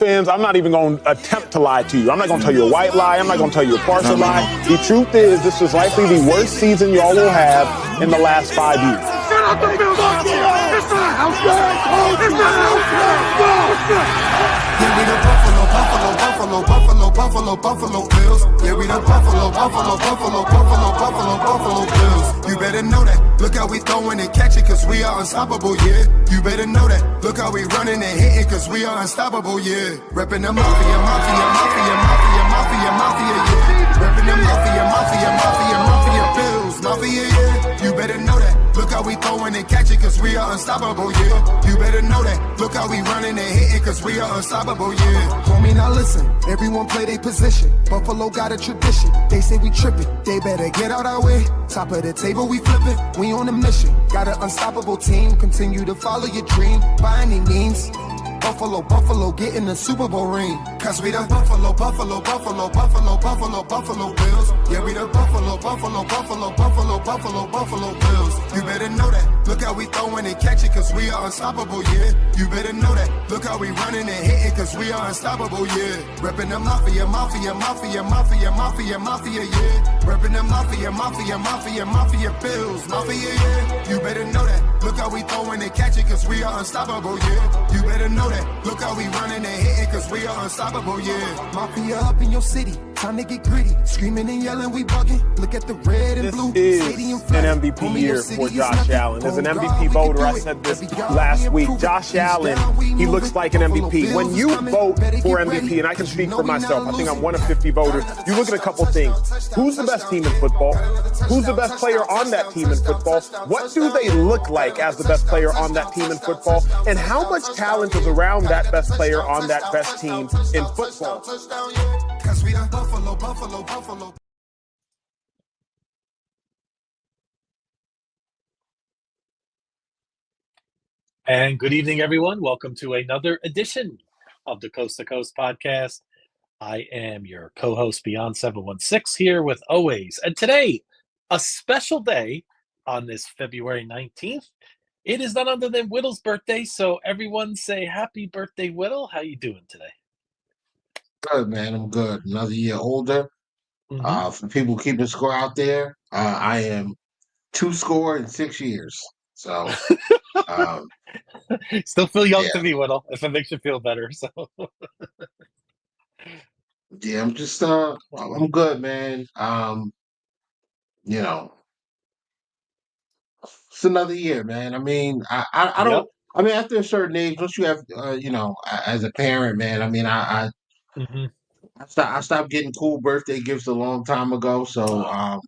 Fans, I'm not even going to attempt to lie to you. I'm not going to tell you a white lie. I'm not going to tell you a partial lie. The truth is, this is likely the worst season y'all will have in the last 5 years. Get out the field! It's not a house game! It's not a house game! Yeah, we the Buffalo Bills. Yeah, we the Buffalo Bills. You better know that. Look how we throwing and catching, cause we are unstoppable, yeah. You better know that. Look how we running and hitting, cause we are unstoppable, yeah. Reppin' the mafia, yeah. Reppin' the mafia Bills, yeah. You better know that. Look how we throwing and catching, cause we are unstoppable, yeah. You better know that. Look how we running and hitting, cause we are unstoppable, yeah. Homie, now listen, everyone play their position. Buffalo got a tradition. They say we tripping, they better get out our way. Top of the table, we flipping, we on a mission. Got an unstoppable team, continue to follow your dream by any means. Buffalo, get in the Super Bowl ring. Cause we the Buffalo Bills. Yeah, we the Buffalo Bills. You better know that. Look how we throwing and catching, cause we are unstoppable, yeah. You better know that. Look how we running and hitting, cause we are unstoppable, yeah. Reppin' the mafia, yeah. Reppin' the mafia Bills, yeah. You better know that. Look how we throwing and catching, cause we are unstoppable, yeah. You better know that. Look how we running and hitting, cause we are unstoppable, yeah. Mafia up in your city, time to get gritty. Screaming and yelling, we bugging. Look at the red and blue. This is an MVP year for Josh Allen. As an MVP voter, I said this last week. Josh Allen, he looks like an MVP. When you vote for MVP, and I can speak for myself, I think I'm one of 50 voters, you look at a couple things. Who's the best team in football? Who's the best player on that team in football? What do they look like as the best player on that team in football? And how much talent is around that best player on that best team in football? Cause we the Buffalo. And good evening, everyone. Welcome to another edition of the Coast to Coast podcast. I am your co-host Beyond 716 here with always. And today, a special day on this February 19th. It is none other than Whittle's birthday, so everyone say happy birthday, Whittle. How you doing today? Good, man. I'm good. Another year older. For people keeping score out there, I am 2 in 6 years. So, Still feel young yeah. to me, Whittle, if it makes you feel better. So, Yeah, I'm just I'm good, man. You know, it's another year, man. I mean, I don't. Yep. I mean, after a certain age, once you have, as a parent, man. I mean, Mhm. I stopped getting cool birthday gifts a long time ago. So,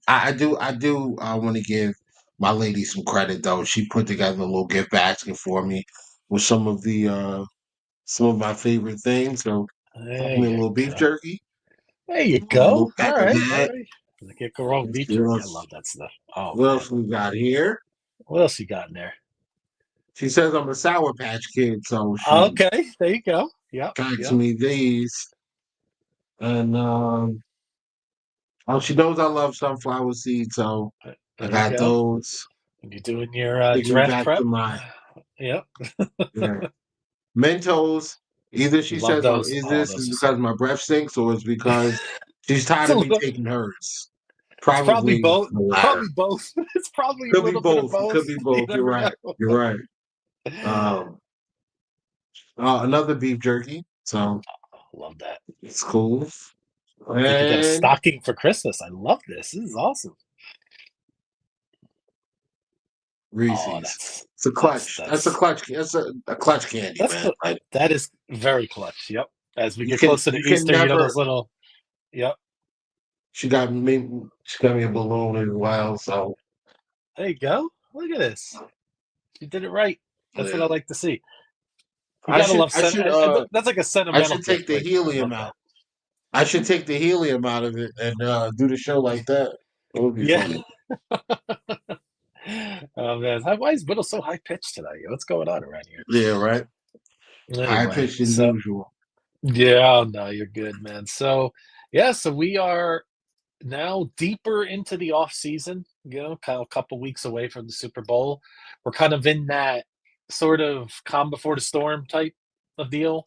I do want to give my lady some credit though. She put together a little gift basket for me with some of my favorite things. So, got There me a you little beef go. jerky, There you a little go. pack All of right. that. Get the wrong Let's beef see what jerky. I else. love that stuff. Oh, What man. else we got here? What else you got in there? She says I'm a Sour Patch Kid, so she Okay. There you go. Yep. packs me these. And she knows I love sunflower seeds, so I There you got go. those. You're doing your Taking me draft back prep. to my Yep. Mentos. Either she Love says, "Oh, those. is Oh, this those are because so. my breath stinks, or it's because she's tired of me taking hers?" It's probably Probably both. the latter. Probably both. It's probably a Could be little bit of both. It both. could be You both. You're never right. know. You're right. Another beef jerky, so Love that. it's cool. I think you got a And stocking for Christmas. I love this. This is awesome. Oh, Reese's. It's a clutch. That's a clutch. That's a clutch candy, man. Like that is very clutch. Yep. As we you get can closer to you can Easter, never. those little. Yep. She got me. She got me a balloon as well. So There you go. Look at this. You did it right. That's what I yeah. like to see. You I gotta should. love I should. that's like a I sentimental should take gift the right there. I helium love out. that. I should take the helium out of it and do the show like that. It would be Yeah. funny. Oh man, why is Whittle so high pitched tonight? What's going on around here? Yeah. Right. High Anyway, pitched as so usual. yeah, no, you're good, man. So yeah, so we are now deeper into the off season, kind of a couple weeks away from the Super Bowl. We're kind of in that sort of calm before the storm type of deal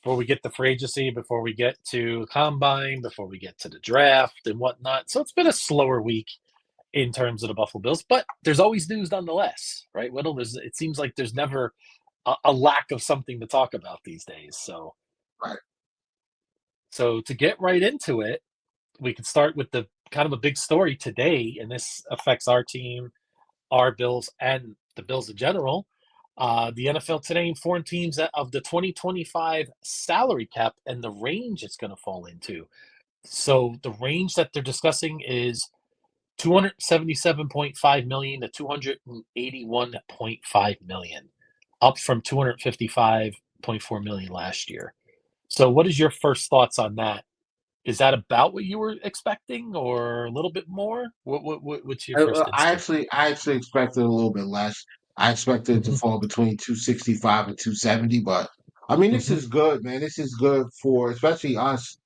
before we get to free agency, before we get to combine, before we get to the draft and whatnot. So it's been a slower week in terms of the Buffalo Bills, but there's always news nonetheless, right, Whittle? It seems like there's never a lack of something to talk about these days. So, Right. so to get right into it, we can start with the kind of a big story today, and this affects our team, our Bills, and the Bills in general. The NFL today informed teams that of the 2025 salary cap and the range it's going to fall into. So the range that they're discussing is 277.5 million to 281.5 million, up from 255.4 million last year. So what is your first thoughts on that? Is that about what you were expecting, or a little bit more? What's your first instinct? I actually expected a little bit less. I expected it to Mhm, fall between 265 and 270, but I mean, this mhm, is good, man. This is good for especially us.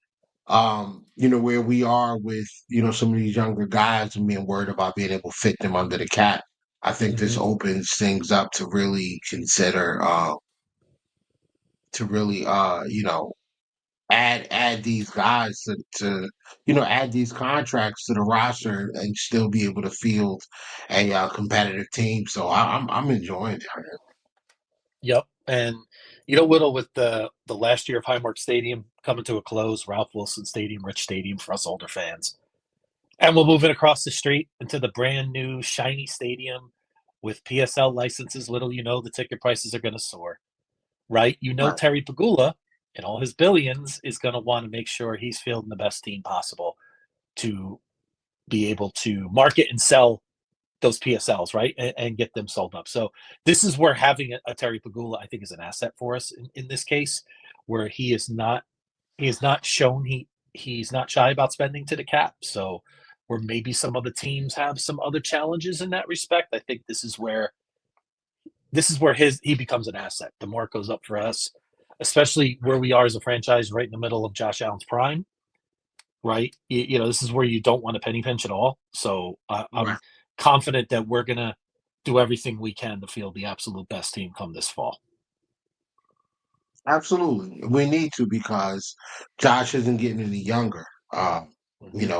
Where we are with some of these younger guys and being worried about being able to fit them under the cap. I think this mhm. opens things up to really consider to really add these guys to add these contracts to the roster and still be able to field a competitive team. So I'm enjoying it. Yep. And Whittle, with the last year of Highmark Stadium coming to a close, Ralph Wilson Stadium, Rich Stadium for us older fans. And we're moving across the street into the brand new shiny stadium with PSL licenses. Little the ticket prices are going to soar, right? Right. Terry Pagula and all his billions is going to want to make sure he's fielding the best team possible to be able to market and sell those PSLs, right, and get them sold up. So this is where having a Terry Pagula, I think, is an asset for us in this case, where he has not shown he's not shy about spending to the cap. So where maybe some other teams have some other challenges in that respect, I think this is where he becomes an asset. The more it goes up for us, especially where we are as a franchise, right in the middle of Josh Allen's prime. Right, this is where you don't want a penny pinch at all. So Right. I'm confident that we're gonna do everything we can to field the absolute best team come this fall. Absolutely. We need to because Josh isn't getting any younger. Mhm.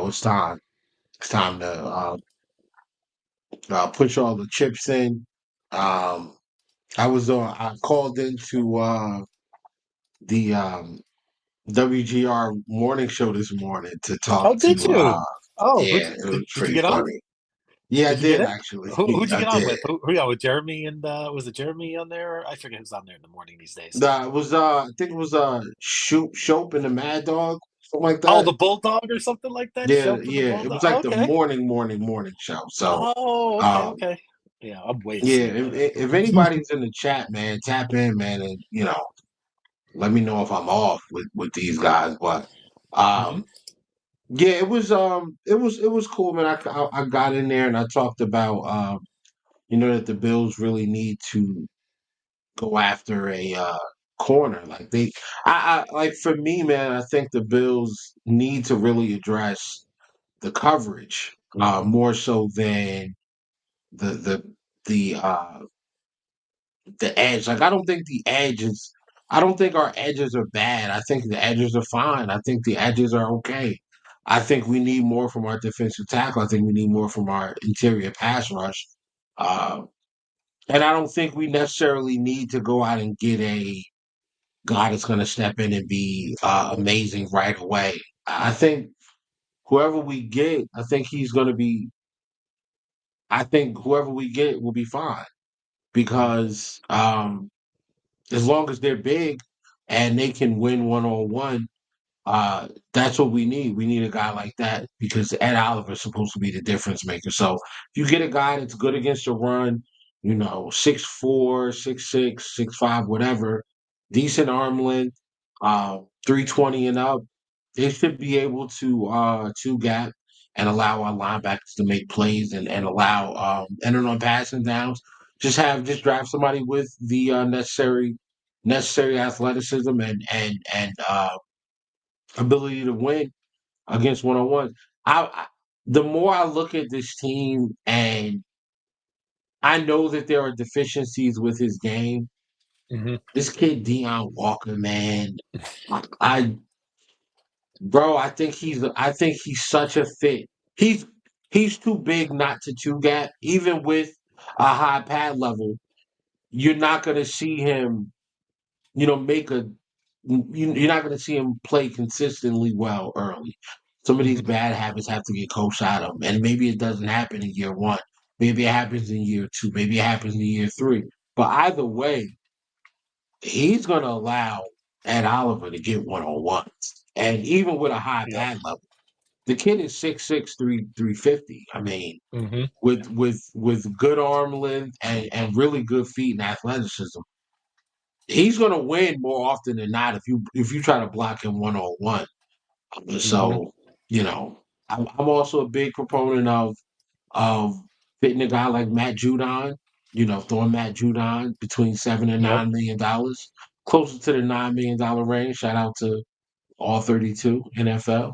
It's time. It's time to push all the chips in. Um, I called into the WGR morning show this morning to talk Oh, did to. you? Oh, Yeah, it was did you pretty get on? funny. Yeah, I Did you get did in? actually. Who'd you I get on did. with? Who you on with? Jeremy and was it Jeremy on there? I forget who's on there in the morning these days. It was I think it was Shope and the Mad Dog, something like Oh, that. the Bulldog or something like that. Yeah, Show for the yeah. It Bulldog. was Oh, like the okay. morning show. So Oh, okay, um okay. Yeah, I'm way yeah, asleep by if then. anybody's in the chat, man, tap in, man, and let me know if I'm off with these guys. But Mhm. um yeah, it was cool, man. I got in there and I talked about that the Bills really need to go after a corner. Like I like for me, man. I think the Bills need to really address the coverage more so than the the the uh the edge. Like I don't think the edge is. I don't think our edges are bad. I think the edges are fine. I think the edges are okay. I think we need more from our defensive tackle. I think we need more from our interior pass rush. Uh, and I don't think we necessarily need to go out and get a guy that's going to step in and be amazing right away. I think whoever we get, I think he's going to be. I think whoever we get will be fine Mhm. because as long as they're big and they can win one on one, that's what we need. We need a guy like that because Ed Oliver's supposed to be the difference maker. So if you get a guy that's good against the run, 6'4", 6'6", 6'5", whatever, decent arm length, 320 and up, they should be able to two gap and allow our linebackers to make plays and allow and then on passing downs, just draft somebody with the necessary athleticism and ability to win against one on one. I the more I look at this team and I know that there are deficiencies with his game, Hmm. This kid Deion Walker, man, I I think he's such a fit. He's he's too big not to two gap. Even with a high pad level, you're not gonna see him, make you're not gonna see him play consistently well early. Some of these Hmm. bad habits have to get coached out of him. And maybe it doesn't happen in year one. Maybe it happens in year two. Maybe it happens in year three. But either way, he's gonna allow Ed Oliver to get one on ones. And even with a high Yep. pad level. The kid is 6'6", 350. I mean, Hmm. with good arm length and really good feet and athleticism, he's gonna win more often than not if you try to block him 1-on-1. Hmm. So, I'm also a big proponent of fitting a guy like Matt Judon, throwing Matt Judon between $7 and Yep. $9 million, closer to the $9 million range. Shout out to all 32 NFL.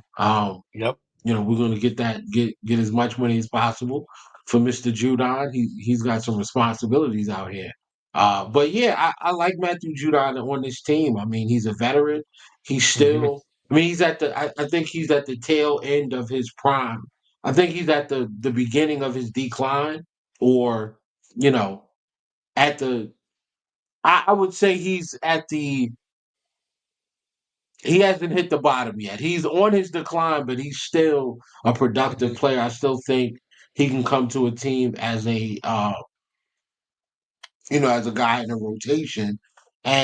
Yep. We're going to get as much money as possible for Mr. Judon. He's got some responsibilities out here. But yeah, I like Matthew Judon on this team. I mean, he's a veteran. He's Hmm. still. I mean, I think he's at the tail end of his prime. I think he's at the beginning of his decline, or you know, at the. I would say he's at the he hasn't hit the bottom yet. He's on his decline, but he's still a productive Hmm. player. I still think he can come to a team as as a guy in a rotation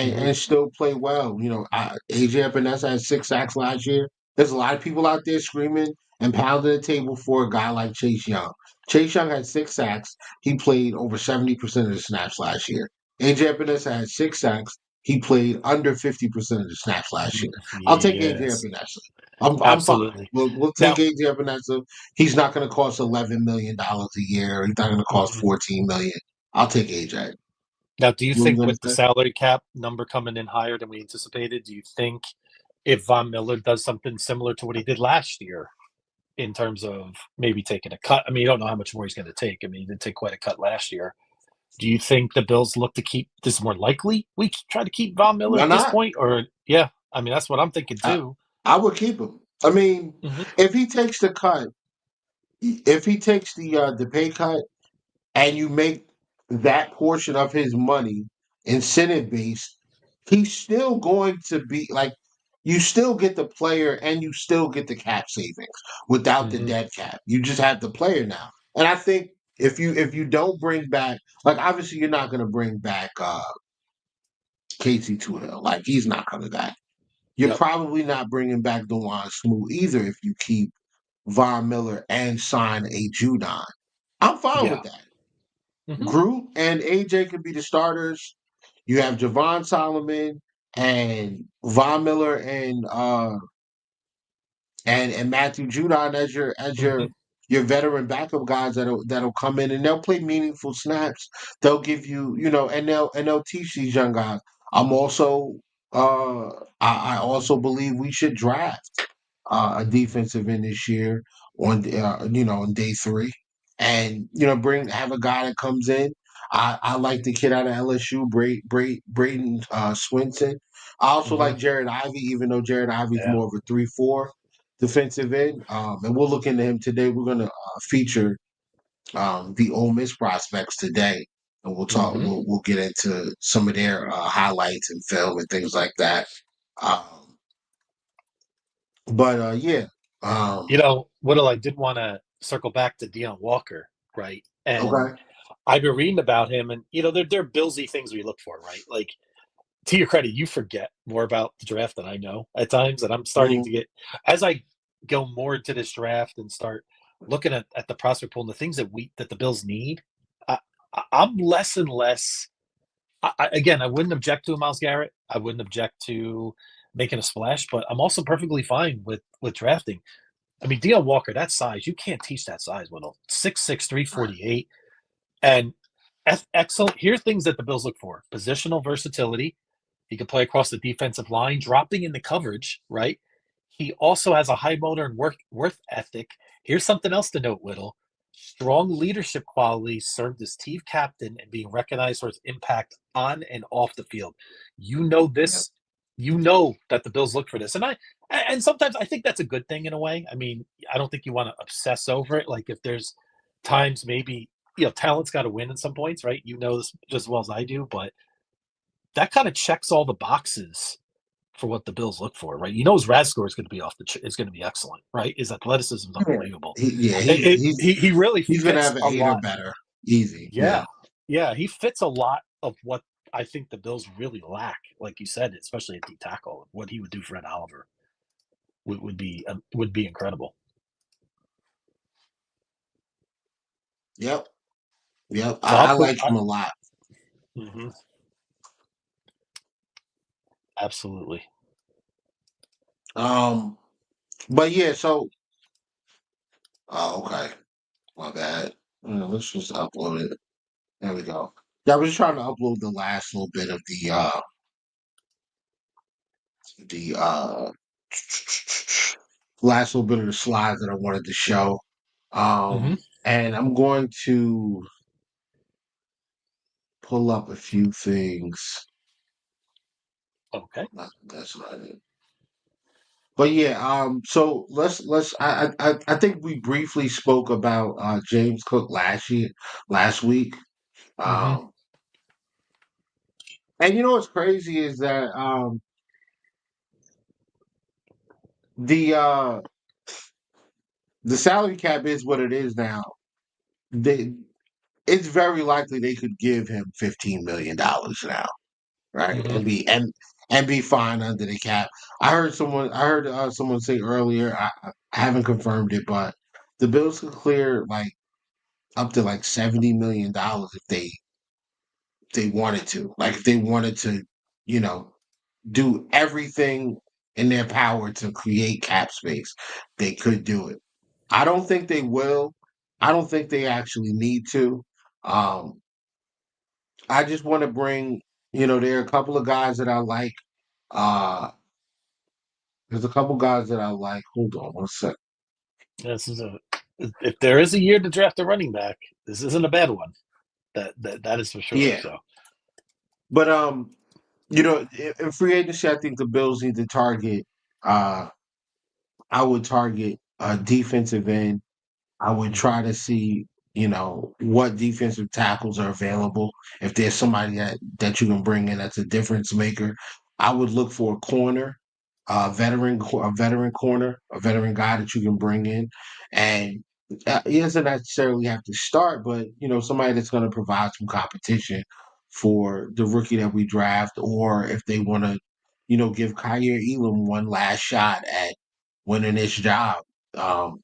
Hmm. and still play well. AJ Epinesa had 6 sacks last year. There's a lot of people out there screaming and pounding the table for a guy like Chase Young. Chase Young had 6 sacks. He played over 70% of the snaps last year. AJ Epinesa had 6 sacks. He played under 50% of the snaps last year. I'll take AJ Yes. Epinesa. I'm fine. Absolutely. We'll take Now, AJ Epinesa. He's not going to cost $11 million a year. He's not going to cost mhm. $14 million. I'll take AJ. Now, do you What were you think gonna with the say? salary cap number coming in higher than we anticipated, do you think if Von Miller does something similar to what he did last year in terms of maybe taking a cut? I mean, you don't know how much more he's going to take. I mean, he did take quite a cut last year. Do you think the Bills look to keep this more likely? We try to keep Von Miller Why at this not? point, or yeah, I mean that's what I'm thinking I, too. I would keep him. I mean, Hmm. if he takes the cut, if he takes the pay cut, and you make that portion of his money incentive based, he's still going to be like you still get the player and you still get the cap savings without the Hmm. dead cap. You just have the player now. And I think if you don't bring back like obviously you're not gonna bring back Casey Hill. Like he's not coming back. You're Yep. probably not bringing back Dewan Smoot either if you keep Von Miller and sign a Judon. I'm fine Yeah. with that. Hmm. Groot and AJ could be the starters. You have Javon Solomon and Von Miller and Matthew Judon as your Hmm. your veteran backup guys that'll come in and they'll play meaningful snaps. They'll give you, and they'll teach these young guys. I'm also I also believe we should draft a defensive end this year on day three, and bring have a guy that comes in. I like the kid out of LSU, Braden Swinton. I also Hmm. like Jared Ivey, even though Jared Ivey's Yeah. more of a 3-4 defensive end. And we'll look into him today. We're going to feature the Ole Miss prospects today, and we'll talk. Hmm. We'll get into some of their highlights and film and things like that. Um, but yeah, You know, Whittle, I did want to circle back to Deion Walker, right? And okay. I've been reading about him, and they're Billsy things we look for, right? Like to your credit, you forget more about the draft than I know at times, and I'm starting Mhm. to get as I go more into this draft and start looking at the prospect pool and the things that the Bills need. I'm less and less. Again, I wouldn't object to a Myles Garrett. I wouldn't object to making a splash, but I'm also perfectly fine with drafting. I mean, Deion Walker, that size, you can't teach that size, Whittle. 6'6", 348. And excellent. Here are things that the Bills look for. Positional versatility. He can play across the defensive line, dropping in the coverage, right? He also has a high motor and work ethic. Here's something else to note, Whittle. strong leadership qualities, served as team captain, and being recognized for his impact on and off the field. You know Yeah. this. You know that the Bills look for this, and sometimes I think that's a good thing in a way. I mean, I don't think you want to obsess over it. Like if there's times maybe talent's got to win at some points, right? You know this just as well as I do, but that kind of checks all the boxes for what the Bills look for, right? You know his RAS score is going to be is going to be excellent, right? His athleticism is Yeah. unbelievable. Yeah, He really he's gonna fits have an a 8 or lot. better. Easy. Yeah, yeah, he fits a lot of what I think the Bills really lack. Like you said, especially at D tackle, what he would do for Ed Oliver would be incredible. Yep. Yep. So I like him a lot. mm-hmm, absolutely. But yeah, so okay. My bad. Let's just upload it. There we go. Yeah, I was trying to upload the last little bit of the last little bit of the slides that I wanted to show. Mm-hmm. And I'm going to pull up a few things. Okay. That's what I did. But yeah, so I think we briefly spoke about James Cook last week. Mm-hmm. Um and you know what's crazy is that the uh the salary cap is what it is now. They It's very likely they could give him $15 million now, right? Mm-hmm. And be fine under the cap. I heard someone say earlier. I haven't confirmed it, but the Bills could clear like up to like $70 million if they wanted to. Like if they wanted to, you know, do everything in their power to create cap space, they could do it. I don't think they will. I don't think they actually need to. Um, I just want to bring, there are a couple of guys that I like. Uh, there's a couple guys that I like. Hold on one sec. This is if there is a year to draft a running back, this isn't a bad one. That is for sure. Yeah, So but in free agency, I think the Bills need to target. Uh, I would target a defensive end. I would mm-hmm. try to see, what defensive tackles are available. If there's somebody that you can bring in that's a difference maker, I would look for a corner, a veteran corner, a veteran guy that you can bring in, and he doesn't necessarily have to start, but somebody that's going to provide some competition for the rookie that we draft, or if they want to, give Kyer Elam one last shot at winning this job. Um,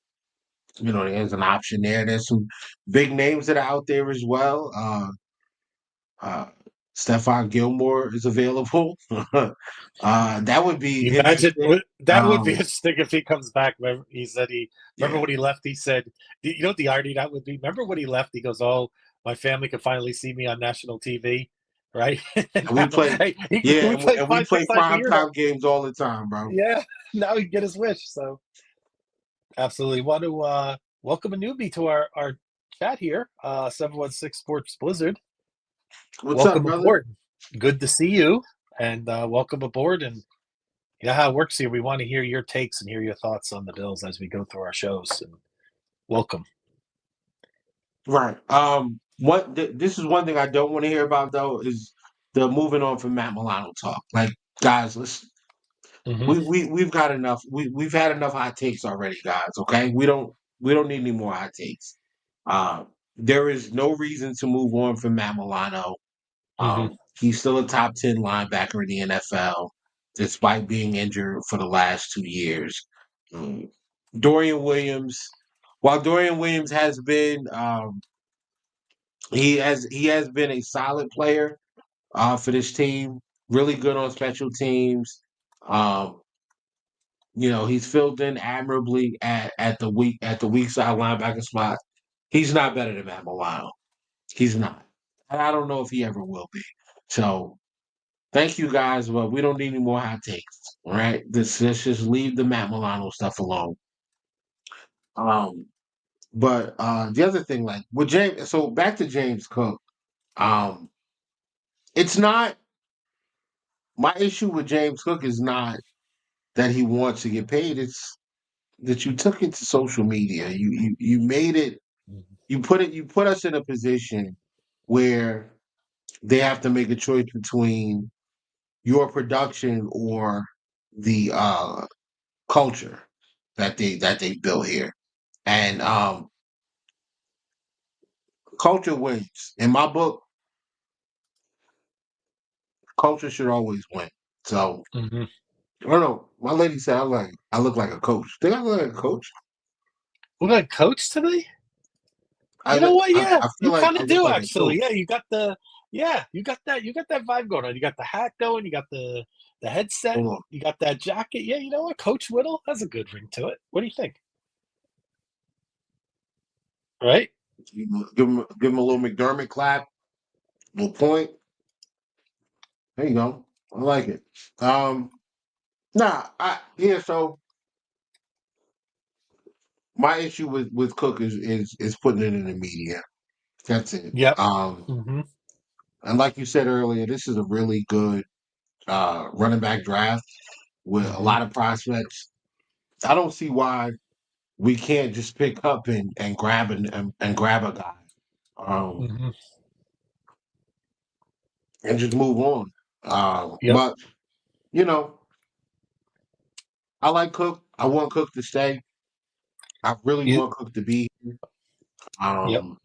there's an option there. There's some big names that are out there as well. Uh, Stephon Gilmore is available. That would be Imagine interesting. that would be interesting if he comes back. Remember, he said remember Yeah, when he left. He said, "You know what the irony that would be? Remember when he left? He goes, "Oh, my family could finally see me on national TV." Right? And and we now, play. hey, Yeah, we play and we five, six play times a prime year now. time games all the time, bro. Yeah, now he can get his wish. So absolutely. Want to welcome a newbie to our chat here. 716 Sports Blizzard. What's up, Welcome brother? aboard. Good to see you, and welcome aboard. And you know how it works here. We want to hear your takes and hear your thoughts on the Bills as we go through our shows. And welcome. Right. This is one thing I don't want to hear about though is the moving on from Matt Milano talk. Like, guys, listen. Mm-hmm. We've got enough. We've had enough hot takes already, guys. Okay, we don't need any more hot takes. There is no reason to move on from Matt Milano. Mm-hmm. He's still a top 10 linebacker in the NFL, despite being injured for the last 2 years. Um, Dorian Williams, while Dorian Williams has been, he has been a solid player for this team. Really good on special teams. Um, he's filled in admirably at the weak side linebacker spot. He's not better than Matt Milano. He's not. And I don't know if he ever will be. So thank you guys, but we don't need any more hot takes. All right. Let's just leave the Matt Milano stuff alone. Um But the other thing, like with James, so back to James Cook, um, it's not my issue with James Cook is not that he wants to get paid. It's that you took it to social media. You made it. Mhm. You put us in a position where they have to make a choice between your production or the culture that they built here. And culture wins. In my book, culture should always win. So Mhm. I don't know. My lady said I look like a coach. Think I look like a coach? What about coach today? You know what? Yeah, I feel you like kind I of look do like a coach. actually. Yeah, you got that vibe going on. You got the hat going. You got the headset. Hold on. You got that jacket. Yeah, you know what? Coach Whittle has a good ring to it. What do you think? Right? Give him a little McDermott clap, little point. There you go. I like it. Um, so my issue with Cook is putting it in the media. That's it. Yep. Hmm. And like you said earlier, this is a really good running back draft with a Hmm. lot of prospects. I don't see why we can't just pick up and and grab a guy Hmm. and just move on. Yep. But you know, I like Cook. I want Cook to stay. I really You, want Cook to be here. yep. Um,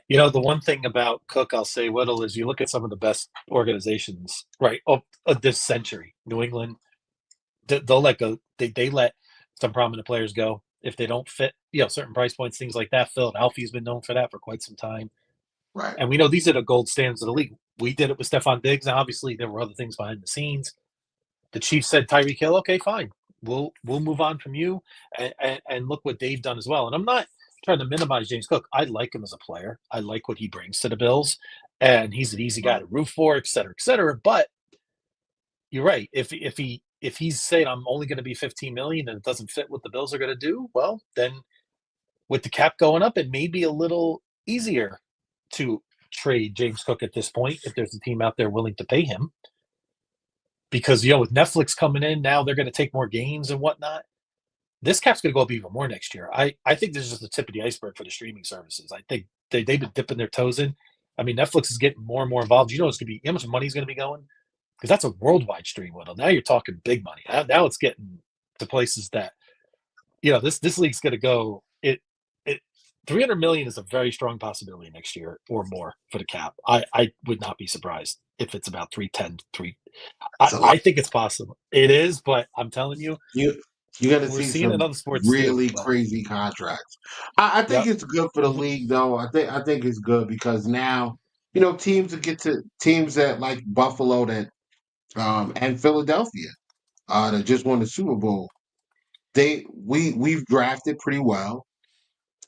You know, the one thing about Cook, I'll say Whittle, is you look at some of the best organizations, right, of this century. New England, they'll let go. They let some prominent players go if they don't fit, certain price points, things like that. Philadelphia's been known for that for quite some time. right. And we know these are the gold standards of the league. We did it with Stephon Diggs. Now, obviously, there were other things behind the scenes. The Chiefs said Tyreek Hill, okay, fine. We'll move on from you, and look what they've done as well. And I'm not trying to minimize James Cook. I like him as a player. I like what he brings to the Bills, and he's an easy guy Right. to root for, et cetera, et cetera. But you're right. If he's saying I'm only going to be 15 million and it doesn't fit what the Bills are going to do, well, then with the cap going up, it may be a little easier to trade James Cook at this point if there's a team out there willing to pay him. Because with Netflix coming in now, they're going to take more games and whatnot. This cap's going to go up even more next year. I think this is just the tip of the iceberg for the streaming services. I think they've been dipping their toes in. I mean, Netflix is getting more and more involved. You know, it's going to be how much money is going to be going because that's a worldwide stream window. Now you're talking big money. Now it's getting to places that this league's going to go. It 300 million is a very strong possibility next year or more for the cap. I would not be surprised if it's about 310, 3. It's a lot. I think it's possible. It is, but I'm telling you, You you're gonna we're see seeing it in some other sports too. really But crazy contracts. I think yep. it's good for the Hmm. league, though. I think it's good because now teams that like Buffalo that and Philadelphia that just won the Super Bowl. We've drafted pretty well.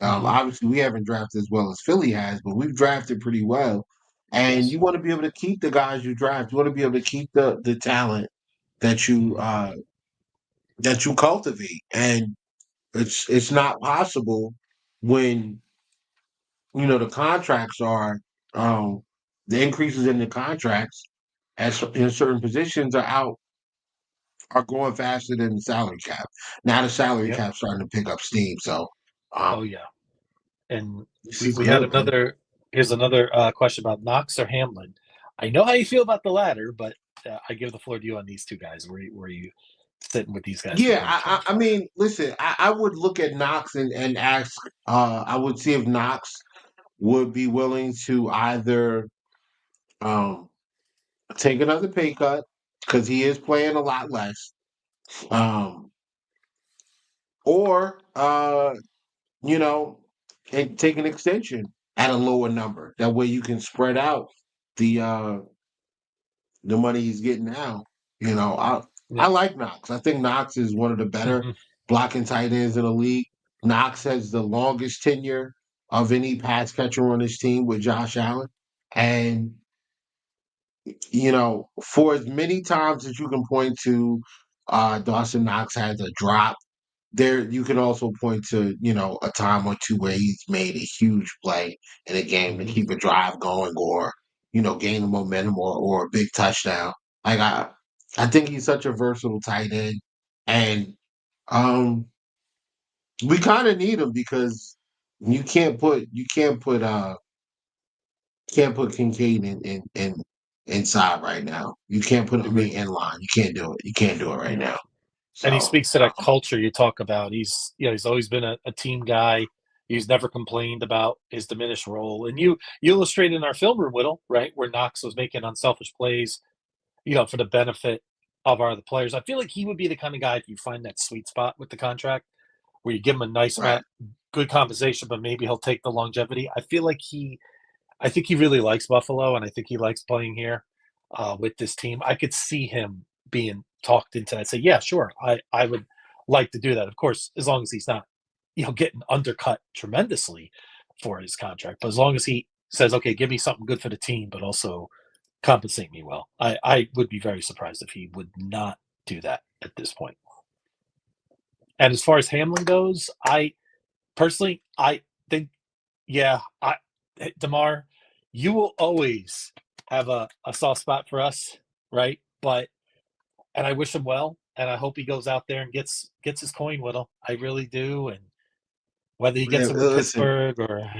Hmm. Obviously, we haven't drafted as well as Philly has, but we've drafted pretty well. And Yes. you want to be able to keep the guys you draft. You want to be able to keep the talent that Hmm. you cultivate. And it's not possible when the contracts are um, the increases in the contracts in certain positions are going faster than the salary cap. Now the salary Yep. cap's starting to pick up steam, so Oh um, yeah. And this we is we had good, man. another. Here's another question about Knox or Hamlin. I know how you feel about the latter, but I give the floor to you on these two guys. Where you sitting with these guys for Yeah, 2025? I mean, listen, I would look at Knox and ask. I would see if Knox would be willing to either um, take another pay cut because he is playing a lot less, um, or you know, and take an extension at a lower number. That way you can spread out the uh the money he's getting now. I Yep. like Knox. I think Knox is one of the better Hmm. blocking tight ends in the league. Knox has the longest tenure of any pass catcher on his team with Josh Allen. And for as many times as you can point to Dawson Knox had the drop there you can also point to, a time or two where he's made a huge play in a game to keep a drive going or, gain the momentum or a big touchdown. Like I think he's such a versatile tight end. And um we kind of need him because you can't put Kincaid in inside right now. You can't put him in line. You can't do it. You can't do it right now. And he So speaks to that culture you talk about. He's always been a team guy. He's never complained about his diminished role. And you illustrated in our film room, Whittle, right, where Knox was making unselfish plays, for the benefit of our other players. I feel like he would be the kind of guy, if you find that sweet spot with the contract, where you give him a nice right. amount, good compensation, but maybe he'll take the longevity. I think he really likes Buffalo, and I think he likes playing here with this team. I could see him being talked into that. Say, yeah, sure, I would like to do that. Of course, as long as he's not, getting undercut tremendously for his contract. But as long as he says, okay, give me something good for the team, but also compensate me well, I would be very surprised if he would not do that at this point. And as far as Hamlin goes, I think, yeah, Damar, you will always have a soft spot for us, right? And I wish him well, and I hope he goes out there and gets his coin, Whittle. I really do. And whether he gets Yeah, it with listen, Pittsburgh or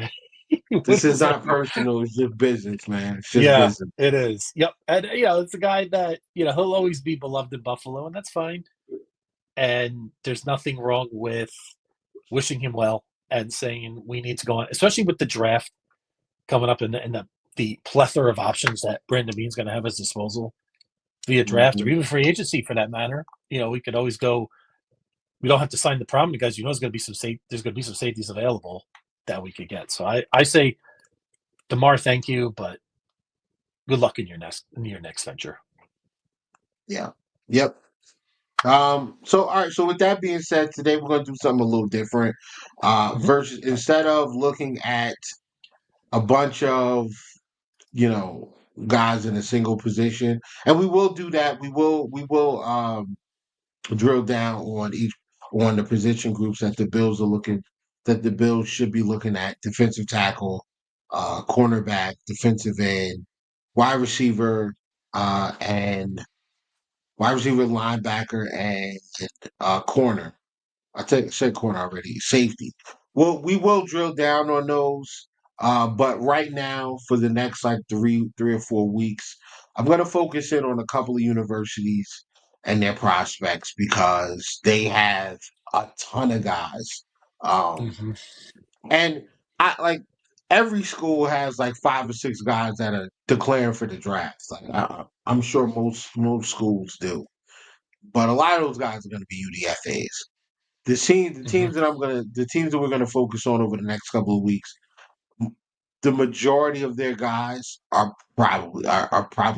this is not whatever. personal. It's just business, man. It's just Yeah, business. it is. Yep. And it's a guy that, he'll always be beloved in Buffalo, and that's fine. And there's nothing wrong with wishing him well and saying we need to go on, especially with the draft coming up and the plethora of options that Brandon Beane's going to have at his disposal via draft or Mhm. even free agency for that matter. We could always go. We don't have to sign the prominent guys. There's going to be some safeties available that we could get. So I say, Damar, thank you, but good luck in your next venture. Yeah. Yep. So all right, so with that being said, today we're gonna do something a little different. Versus instead of looking at a bunch of, you know, guys in a single position, and we will do that. We will drill down on the position groups that the Bills should be looking at: defensive tackle, cornerback, defensive end, wide receiver, and wide receiver, linebacker, and corner. Said corner already. Safety. Well, we will drill down on those. But right now, for the next like three or 4 weeks, I'm gonna focus in on a couple of universities and their prospects because they have a ton of guys. Um, Mm-hmm. and I like every school has like 5 or 6 guys that are declaring for the draft. Like I'm sure most schools do, but a lot of those guys are going to be UDFA's. Mm-hmm. The teams that we're gonna focus on over the next couple of weeks, the majority of their guys are probably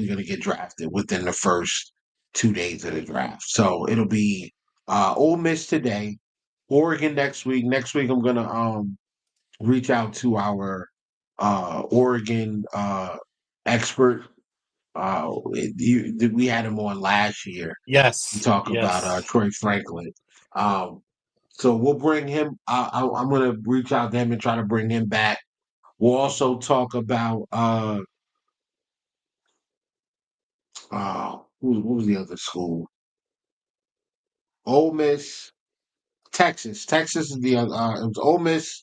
gonna get drafted within the first 2 days of the draft. So it'll be Ole Miss today, Oregon next week. Next week I'm gonna reach out to our Oregon expert. We had him on last year to Yes. talk about Yes. Troy Franklin. Um, so we'll bring him. I'm going to reach out to him and try to bring him back. We'll also talk about what was the other school? Ole Miss, Texas. Texas is the other. It was Ole Miss.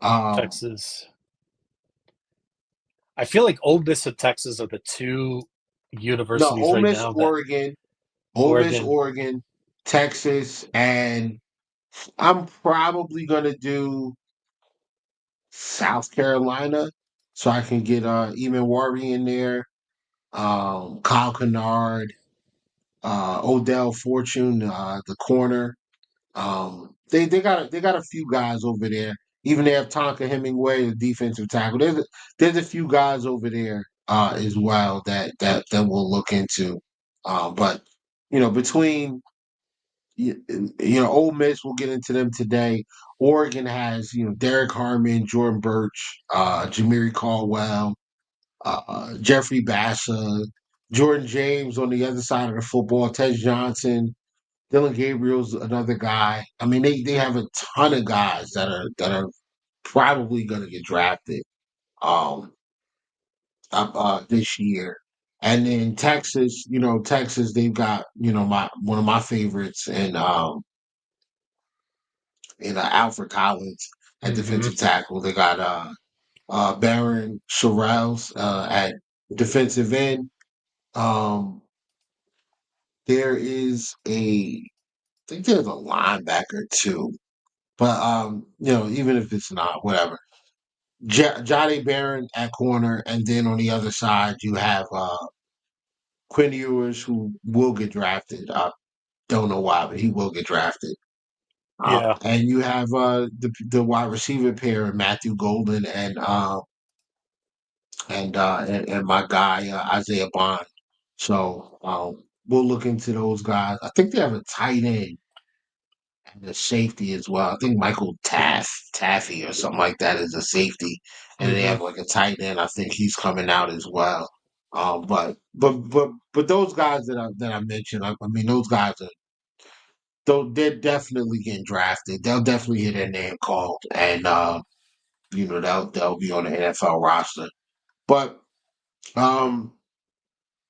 Um, Texas. I feel like Ole Miss and Texas are the two no, universities right now that Ole Miss, Oregon. Oregon, Texas, and I'm probably gonna do South Carolina so I can get Eamon Worry in there, Kyle Kennard, Odell Fortune, the corner. They got a few guys over there. Even they have Tonka Hemingway, the defensive tackle. There's a few guys over there as well that we'll look into. But between Ole Miss, we'll get into them today. Oregon has Derek Harmon, Jordan Birch, Jamiri Caldwell, Jeffrey Bassa, Jordan James on the other side of the football, Ted Johnson, Dylan Gabriel's another guy. I mean, they have a ton of guys that are probably going to get drafted um this year. And then Texas, Texas, they've got my one of my favorites in Alfred Collins at Hmm. defensive tackle. They got Baron Sorrells at defensive end. Um, there is I think there's a linebacker too, but even if it's not, whatever. Johnny Barron at corner, and then on the other side you have Quinn Ewers, who will get drafted. I don't know why, but he will get drafted. Yeah. And you have the wide receiver pair, Matthew Golden and my guy Isaiah Bond. So we'll look into those guys. I think they have a tight end and a safety as well. I think Michael Taffy or something like that is a safety, and then they Hmm. have like a tight end. I think he's coming out as well. But those guys that I mentioned, I mean, those guys are they're definitely getting drafted. They'll definitely hear their name called, and they'll be on the NFL roster. But um,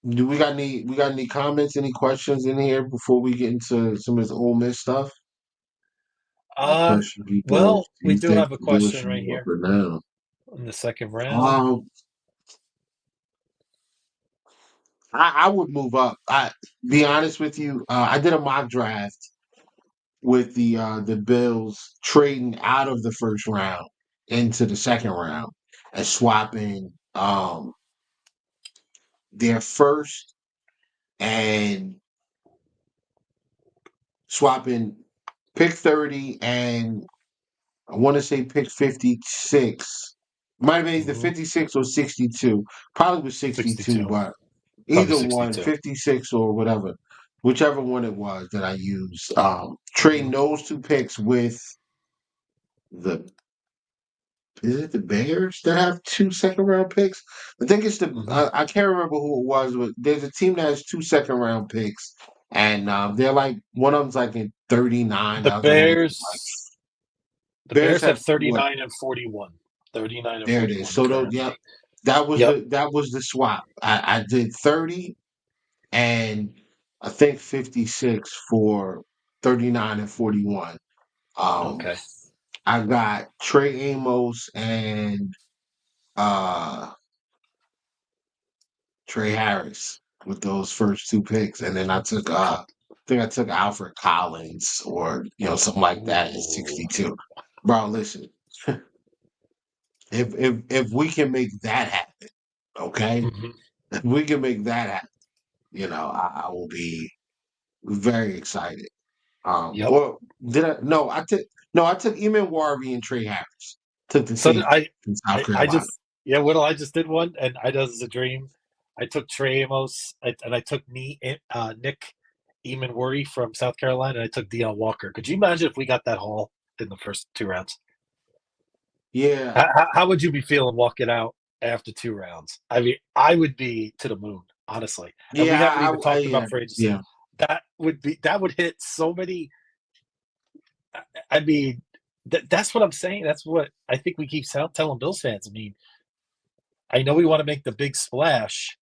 do we got any comments, any questions in here before we get into some of this Ole Miss stuff? Uh, Question people, well, do we you do think have a the Bills question should right move up here or down? in the second round. Um, I would move up. I be honest with you. I did a mock draft with the Bills trading out of the first round into the second round and swapping their first and swapping pick 30 and I want to say pick 56. Might have been either Hmm. 56 or 62. Probably was 62, 62. but Probably either one, 62. 56 or whatever. Whichever one it was that I used. Hmm. Trading those two picks with the is it the Bears that have 2 second round picks? I think it's the Hmm. I can't remember who it was, but there's a team that has 2 second round picks, and they're like one of them's like in 39, The the other one's like Bears, the Bears Bears have have what? 39 and 41. 39 and There it is. 41 So those, yep, currently. Yep. that was the swap. I did 30 and I think 56 for 39 and 41. Um, Okay. I got Trey Amos and uh Trey Harris with those first 2 picks, and then I think I took Alfred Collins or something like that at Ooh. 62. Bro, listen, if we can make that happen, okay, Hmm. if we can make that happen, I will be very excited. Yep. Or did I? No, I took Eamon Warby and Trey Harris. Took the So did safety from South I Carolina. just, yeah, Whittle, I just did one, and I does as a dream. I took Trey Amos, and I took Nick Eamon from South Carolina, and I took Deion Walker. Could you imagine if we got that haul in the first 2 rounds? Yeah, How would you be feeling walking out after 2 rounds? I mean, I would be to the moon, honestly. And we yeah, haven't even talked yeah, about free agency. yeah. That would hit so many. I mean, that's what I'm saying. That's what I think we keep telling Bills fans. I mean, I know we want to make the big splash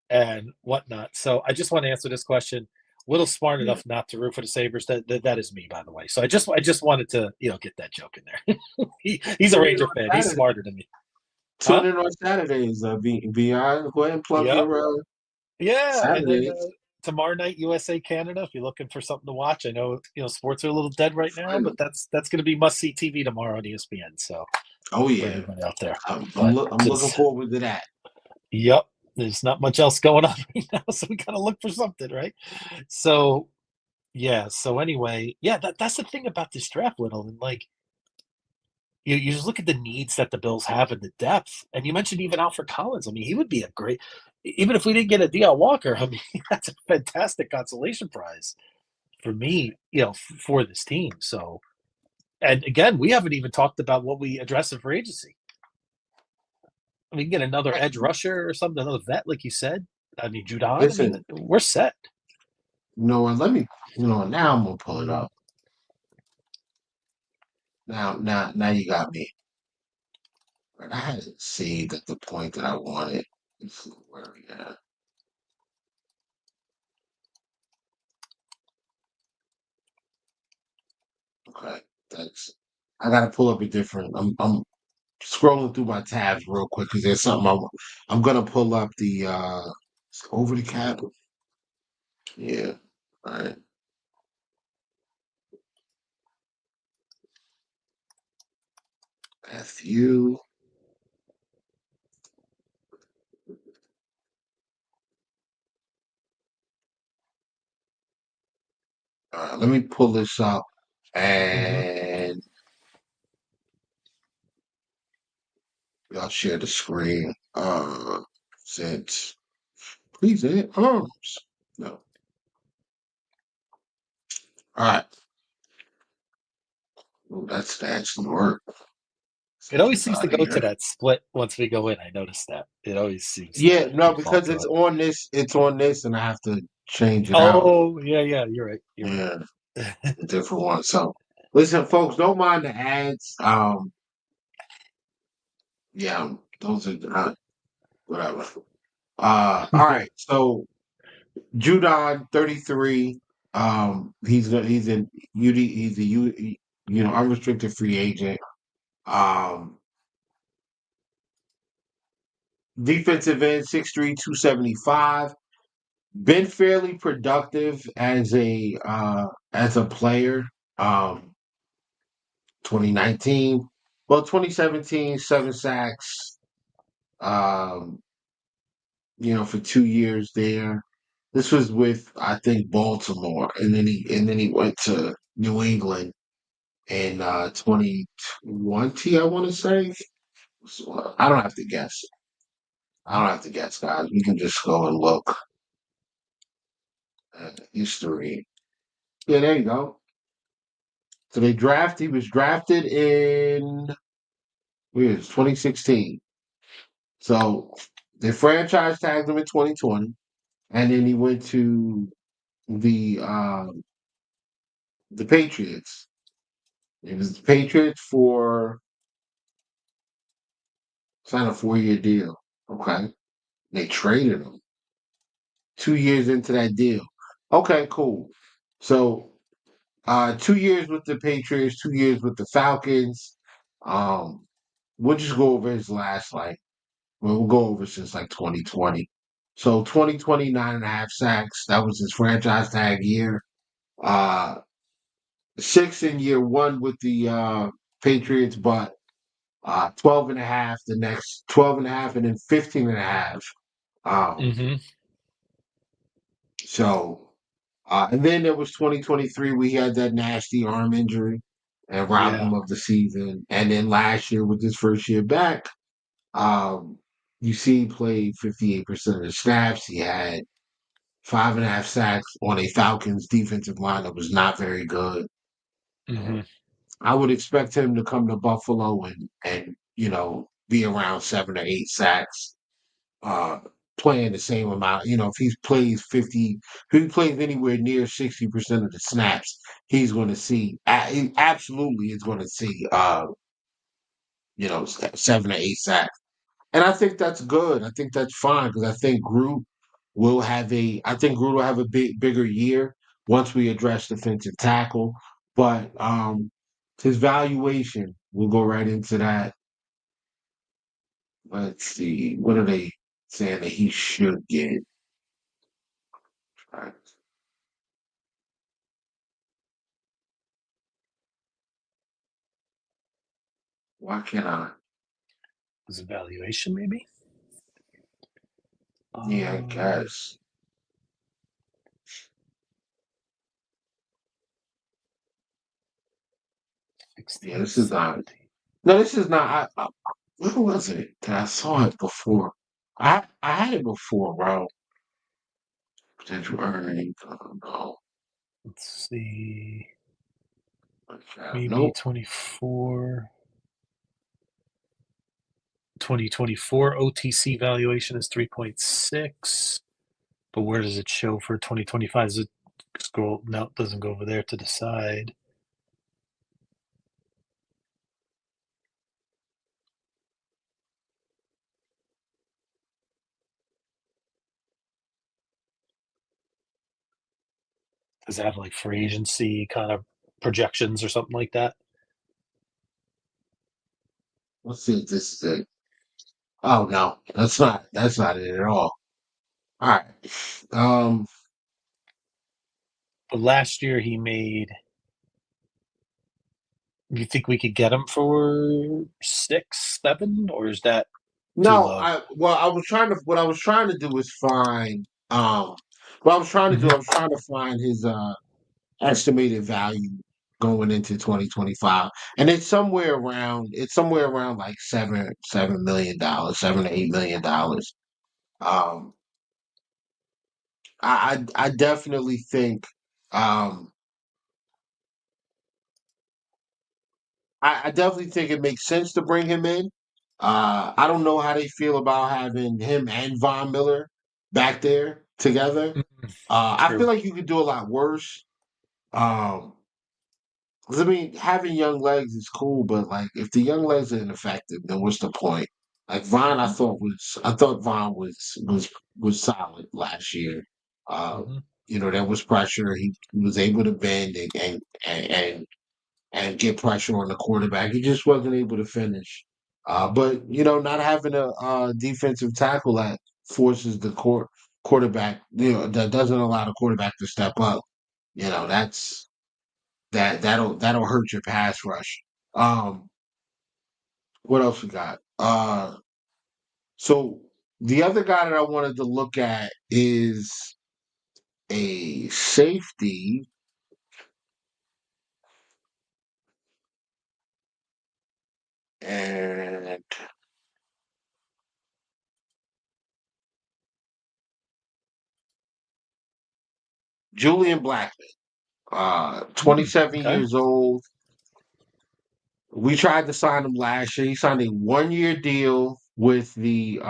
and whatnot. So I just want to answer this question. Little smart Yeah. enough not to root for the Sabres. That is me, by the way. So I just wanted to get that joke in there. He's a Tune in Ranger on fan. He's Saturday. smarter than me. Huh? Tune in on Saturdays. Beyond, go ahead and plug Yep. your Yeah. And then Saturdays. tomorrow night, USA Canada. If you're looking for something to watch, I know sports are a little dead right now, but Finally. that's going to be must see TV tomorrow on ESPN. So Oh for yeah, everybody out there, I'm but looking forward to that. yep, there's not much else going on right now, so we gotta look for something, right? So yeah. So anyway, yeah, that's the thing about this draft, Little, and like you just look at the needs that the Bills have and the depth, and you mentioned even Alfred Collins. I mean, he would be a great, even if we didn't get a Deion Walker. I mean, that's a fantastic consolation prize for me, for this team. So, and again, we haven't even talked about what we address in free agency. We can get another edge rusher or something, another vet, like you said. I mean, Judon. I mean, Listen, we're set. You know what? Let me. You know what? Now I'm gonna pull it up. Now you got me. Right, I had it saved at the point that I wanted. Let's see where we at. Okay, that's. I gotta pull up a different. I'm scrolling through my tabs real quick because there's something I'm gonna pull up the over the cap. Yeah. All right. Matthew. All right, let me pull this up Hmm. and y'all share the screen. Since please arms. No. All right. Ooh, that's actually work. Let's It get always this seems out to of go to here. that split once we go in. I noticed that. It always seems Yeah, to no, default because to it. it's on this, and I have to change it out. Oh, yeah, yeah, you're right. You're Yeah, right. a different one. So, listen, folks, don't mind the ads. Yeah, those are whatever. All right. So, Judon, 33. He's in UD. He's a unrestricted free agent. Um, Defensive end, 6'3", 275. Been fairly productive as a player. Um, 2019, well, 2017, 7 sacks. Um, for 2 years there. This was with I think Baltimore, and then he went to New England in 2020. I want to say. So, I don't have to guess. I don't have to guess, guys. We can just go and look at history. Yeah, there you go. So he was drafted in where is 2016. So they franchise tagged him in 2020, and then he went to the um, the Patriots. It was the Patriots for signed a 4-year deal. Okay, they traded him 2 years into that deal. Okay, cool. So 2 years with the Patriots, 2 years with the Falcons. Um, we'll just go over his last we'll go over since 2020. So 2020, 9.5 sacks. That was his franchise tag year. Uh, 6 in year one with the Patriots, but 12 and a half the next 12 and a half, and then 15 and a half. Um, Hmm. so, and then there was 2023. We had that nasty arm injury and robbed Yeah. him of the season. And then last year, with his first year back, um, you see, he played 58% of the snaps. He had 5.5 sacks on a Falcons defensive line that was not very good. Hmm. I would expect him to come to Buffalo and be around 7 or 8 sacks, uh, playing the same amount. If he plays anywhere near 60% of the snaps, he's going to see. He absolutely is going to see. 7 or 8 sacks. And I think that's good. I think that's fine because I think Groot will have a bigger year once we address defensive tackle. But his valuation, we'll go right into that. Let's see. What are they saying that he should get? Right. Why can't I? Was evaluation maybe? Yeah, I Um, guess. 16, Yeah, this is not. 17. No, this is not. Where was it that I saw it before? I had it before, bro. Potential earnings. I don't know. Let's see. Okay. Maybe Nope. 24. 2024 OTC valuation is 3.6. But where does it show for 2025? Does it Scroll. No, it doesn't go over there to the side. Does it have like free agency kind of projections or something like that? Let's see if this is it. Oh no, that's not it at all. All right. Um, But last year he made. You think we could get him for 6, 7, or is that too no, low? I was trying to what I was trying to do is find what I was trying to do, Hmm. I was trying to find his estimated value going into 2025. And it's somewhere around like $7 million, $7 to $8 million. Um I definitely think um I definitely think it makes sense to bring him in. I don't know how they feel about having him and Von Miller back there together. I feel True. like you could do a lot worse. Um, 'Cause I mean, having young legs is cool, but like if the young legs are ineffective, then what's the point? Like Von, I thought Von was solid last year. Uh, Hmm. there was pressure. He was able to bend and get pressure on the quarterback. He just wasn't able to finish. But not having a defensive tackle that forces the quarterback, that doesn't allow the quarterback to step up. That's that'll hurt your pass rush. Um, what else we got? So the other guy that I wanted to look at is a safety, and Julian Blackman. 27 Okay. years old. We tried to sign him last year. He signed a 1 year deal with the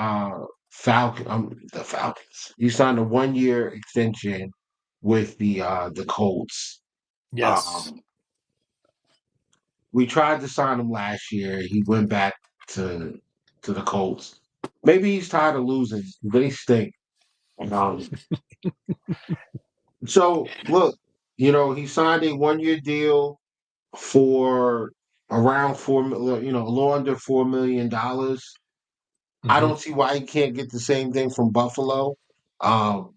Falcons. He signed a 1 year extension with the Colts. Yes. Um, we tried to sign him last year. He went back to the Colts. Maybe he's tired of losing. They stink. Um, so look, he signed a 1 year deal for around a little under $4 million. I Hmm. don't see why he can't get the same thing from Buffalo. Um,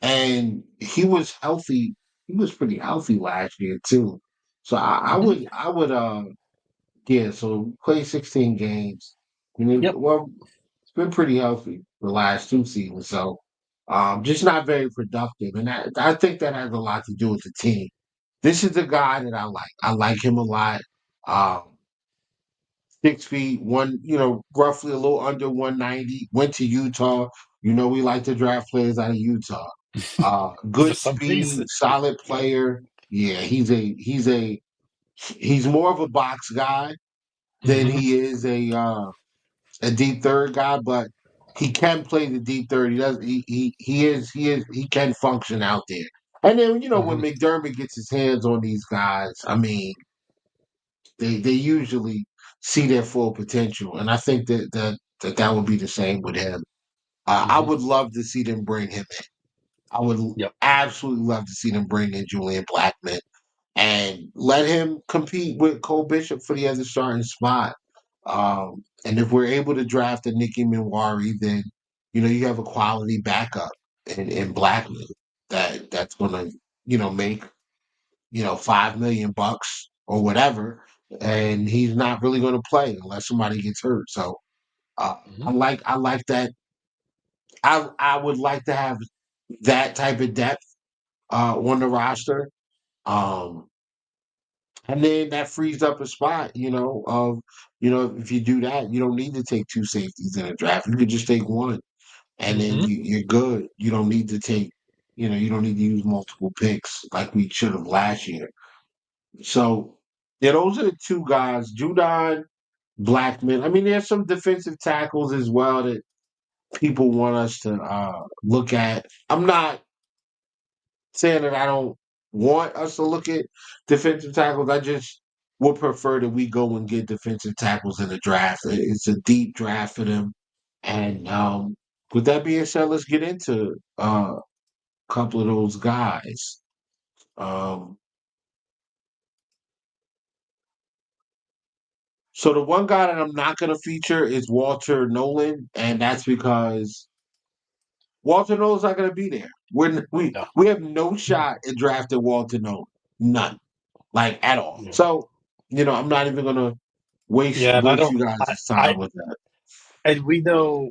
and he was healthy. He was pretty healthy last year too. So Hmm. I would, yeah. So play 16 games. Yep. Well, it's been pretty healthy the last 2 seasons. So, just not very productive, and I think that has a lot to do with the team. This is the guy that I like. I like him a lot. Um, 6 feet, roughly a little under 190. Went to Utah. We like to draft players out of Utah. For Good some speed, reason. solid player. Yeah, he's more of a box guy than Hmm. he is a deep third guy, but he can play the deep third. He does. He can function out there. And then when Hmm. McDermott gets his hands on these guys, I mean, they usually see their full potential, and I think that would be the same with him. I Hmm. would love to see them bring him in. I would Yep. absolutely love to see them bring in Julian Blackman and let him compete with Cole Bishop for the other starting spot. And if we're able to draft a Nicky Minwari, then you have a quality backup in Blackman that's gonna make 5 million bucks or whatever, and he's not really gonna play unless somebody gets hurt. So Hmm. I like that. I would like to have that type of depth on the roster. Um, And then that frees up a spot, if you do that, you don't need to take two safeties in a draft. You could just take one, and then Hmm. you're good. You don't need to you don't need to use multiple picks like we should have last year. So, yeah, those are the two guys, Judon Blackman. I mean, there's some defensive tackles as well that people want us to look at. I'm not. saying that I don't want us to look at defensive tackles. I just would prefer that we go and get defensive tackles in the draft. It's a deep draft for them. And with that being said, let's get into a couple of those guys. So the one guy that I'm not going to feature is Walter Nolan, and that's because Walter Nolan's not going to be there. No. We have no shot at drafting Walter Nolan, none, like at all. Yeah. So I'm not even going to waste Yeah, and I don't. you guys' I time with that. and we know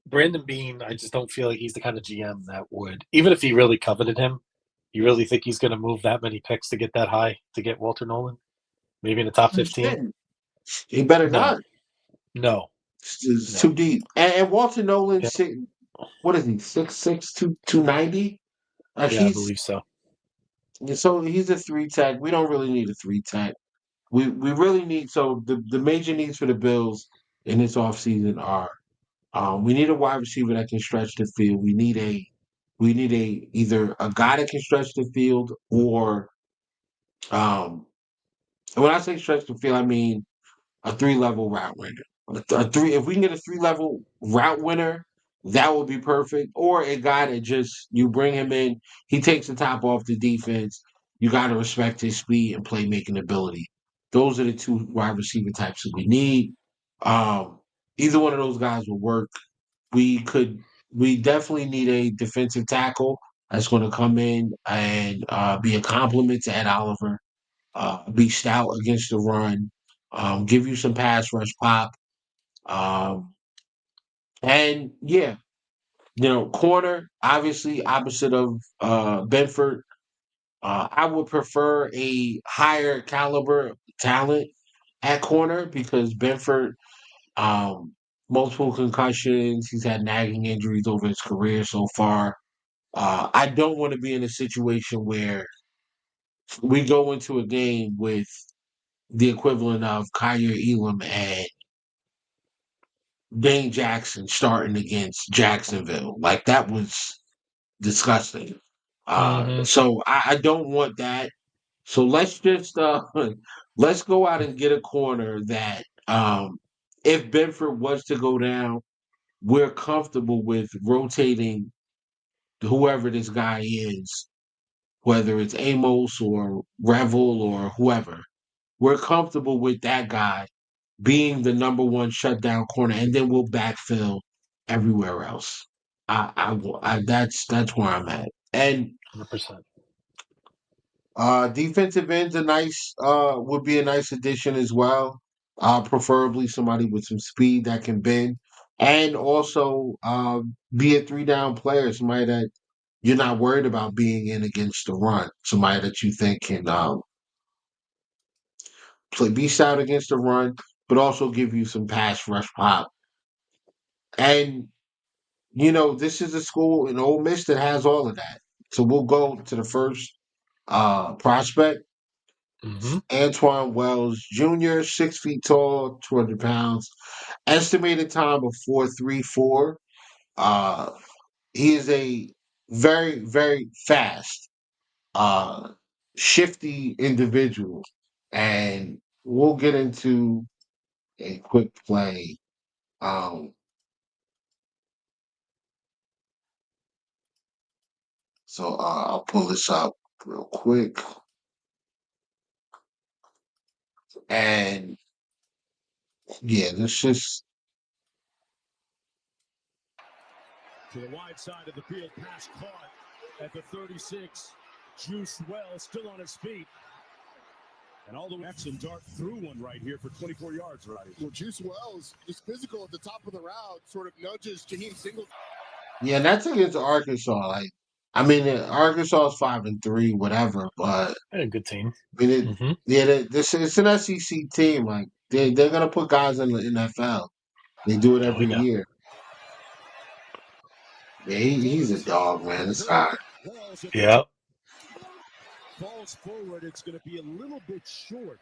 Brandon Beane. I just don't feel like he's the kind of GM that would, even if he really coveted him. You really think he's going to move that many picks to get that high to get Walter Nolan? Maybe in the top 15? He better No. not. No. It's too deep. And Walter Nolan, Yeah. what is he? 6'6", 290? Yeah, I believe so. So he's a 3-tech. We don't really need a 3-tech. We really need, so the major needs for the Bills in this offseason are we need a wide receiver that can stretch the field. We need either a guy that can stretch the field or and when I say stretch the field, I mean a 3-level route winner. If we can get a 3-level route winner, that would be perfect. Or a guy that just you bring him in, he takes the top off the defense. You got to respect his speed and playmaking ability. Those are the two wide receiver types that we need. Either one of those guys will work. We definitely need a defensive tackle that's going to come in and be a complement to Ed Oliver. Be stout against the run, give you some pass rush pop, and corner obviously opposite of Benford. I would prefer a higher caliber talent at corner because Benford, multiple concussions, he's had nagging injuries over his career so far. I don't want to be in a situation where we go into a game with the equivalent of Kyer Elam and Dane Jackson starting against Jacksonville. Like that was disgusting. So I don't want that. So let's just let's go out and get a corner that if Benford was to go down, we're comfortable with rotating whoever this guy is, whether it's Amos or Revel or whoever. We're comfortable with that guy being the number one shutdown corner, and then we'll backfill everywhere else. That's where I'm at. And 100%. defensive ends would be a nice addition as well. Preferably somebody with some speed that can bend, and also be a 3-down player, somebody that you're not worried about being in against the run, somebody that you think can be stout against the run, but also give you some pass rush pop. And this is a school in Ole Miss that has all of that. So we'll go to the first prospect. Antoine Wells Jr., 6 feet tall, 200 pounds. Estimated time of 4.34. He is a very, very fast, shifty individual. And we'll get into a quick play. So I'll pull this up real quick. And yeah, this just To the wide side of the field, pass caught at the 36. Juice Wells still on his feet. And all the Jackson dart through one right here for 24 yards, right? Well, Juice Wells is physical at the top of the route, sort of nudges Jaheim Singletary. Yeah, that's against Arkansas. Like, I mean, Arkansas is 5-3, whatever. But a good team. I mean, it's an SEC team. Like, they're gonna put guys in the NFL. They do it every year. Yeah, he's a dog, man. This guy. Yeah. Falls forward, it's going to be a little bit short.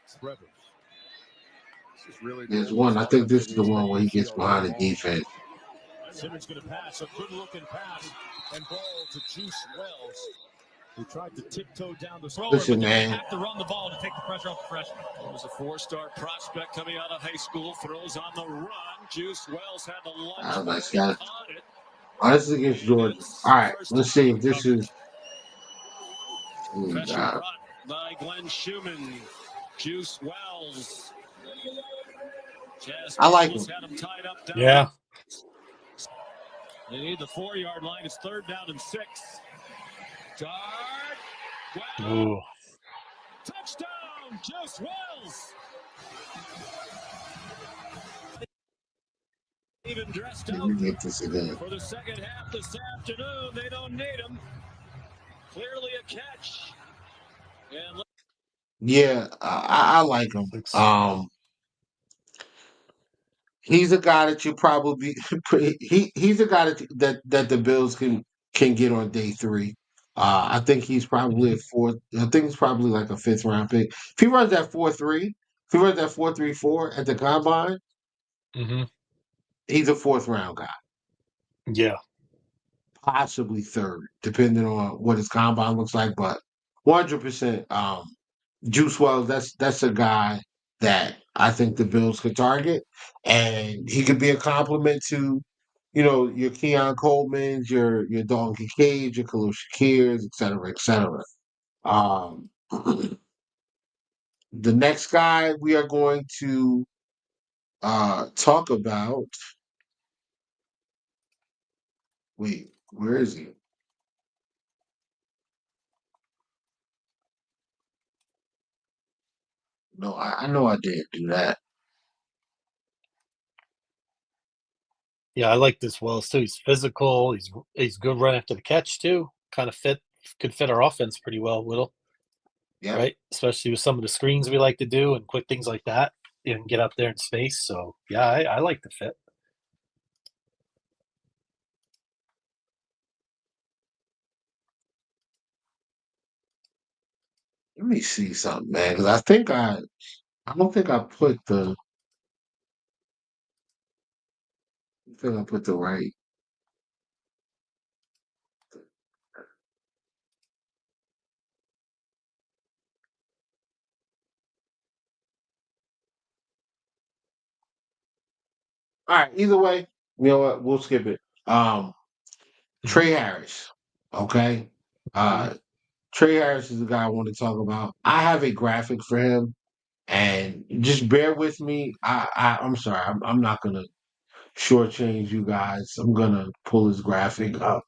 There's one. I think this is the one where he gets behind the defense. Simmons going to pass a good-looking pass and ball to Juice Wells. He tried to tiptoe down the thrower, Listen, but they man. have to run the ball to take the pressure off the freshman. There's a four-star prospect coming out of high school, throws on the run. Juice Wells had the lunge Nice for it, guy. caught it. This is against Georgia. All right, let's see if this is. Pressure brought by Glenn Schumann. Juice Wells. I like him. Had him tied up down. Yeah. They need the 4-yard line. It's 3rd down and 6. Dart. Wow. Ooh. Touchdown, Juice Wells. Even dressed Let out me get this again. for the second half this afternoon. They don't need him. Clearly a catch. And Yeah, I like him. He's a guy that you probably he's a guy that the Bills can get on day 3. I think he's probably a fourth. I think he's probably like a 5th round pick. If he runs that 4.3, if he runs that 4.34 at the combine, Mm-hmm. he's a 4th round guy, Yeah. possibly 3rd, depending on what his combine looks like. But 100%, Juice Wells, that's a guy that I think the Bills could target, and he could be a compliment to, your Keon Coleman's, your Dalton Kincaid, your Khalil Shakir's, et cetera, et cetera. The next guy we are going to talk about. Wait, where is he? No, I know I didn't do that. Yeah, I like this Wells too. He's physical. He's good run after the catch too. Kind of could fit our offense pretty well, Whittle. Yeah. Right? Especially with some of the screens we like to do and quick things like that. You can get out there in space. So yeah, I like the fit. Let me see something, man, because I don't think I put the. I think I put the right. All right. Either way, you know what? We'll skip it. Trey Harris. Okay. Trey Harris is the guy I want to talk about. I have a graphic for him, and just bear with me. I'm sorry. I'm not gonna shortchange you guys. I'm gonna pull his graphic up.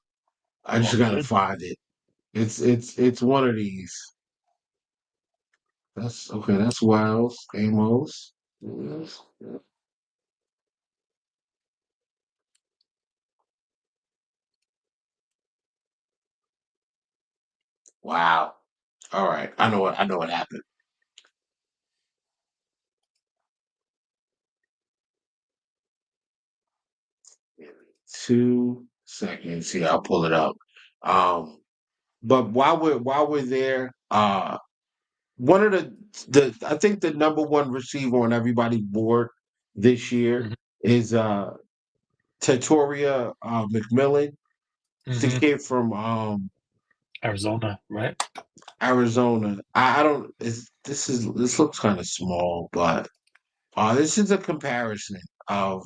I just gotta find it. It's one of these. That's okay. That's Wiles, Amos. Yes. Wow. All right. I know what happened. 2 seconds. Yeah, I'll pull it up. But while we're there, one of the I think the number one receiver on everybody's board this year is Tatoria McMillan. He's the kid from Arizona, right? Arizona. I don't. This looks kind of small, but this is a comparison of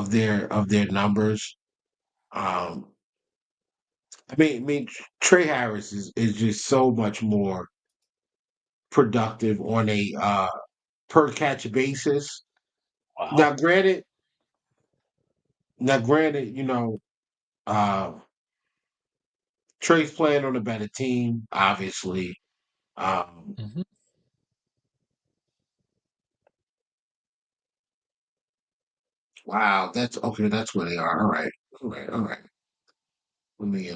their numbers. Um, I mean, Trey Harris is just so much more productive on a per catch basis. Wow. Now granted, uh, Trey's playing on a better team, obviously. Wow, that's okay. That's where they are. All right, all right, all right. Let me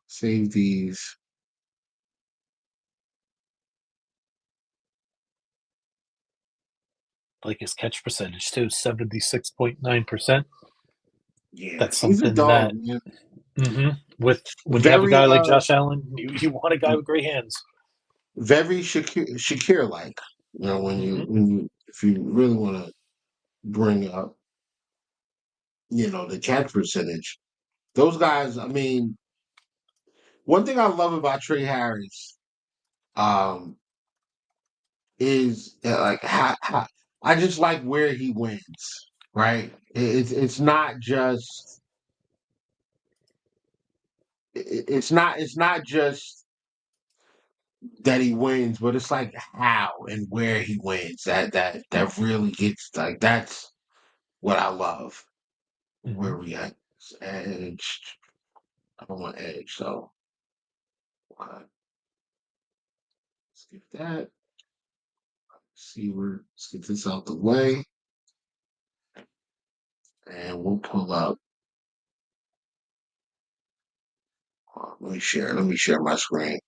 save these. Like his catch percentage too, 76.9%. Yeah, That's he's a something dog, that man. with when you have a Very, guy like Josh Allen, you want a guy with great hands. very Shakir like. When you if you really want to bring up, the catch percentage, those guys. I mean, one thing I love about Trey Harris, um, is like how I just like where he wins. Right? It's not just it's not just that he wins, but it's like how and where he wins. That really gets like that's what I love. Where Mhm. we at? Edge. I don't want edge, so skip that. See where let's get this out the way. And we'll pull up. Let me share my screen.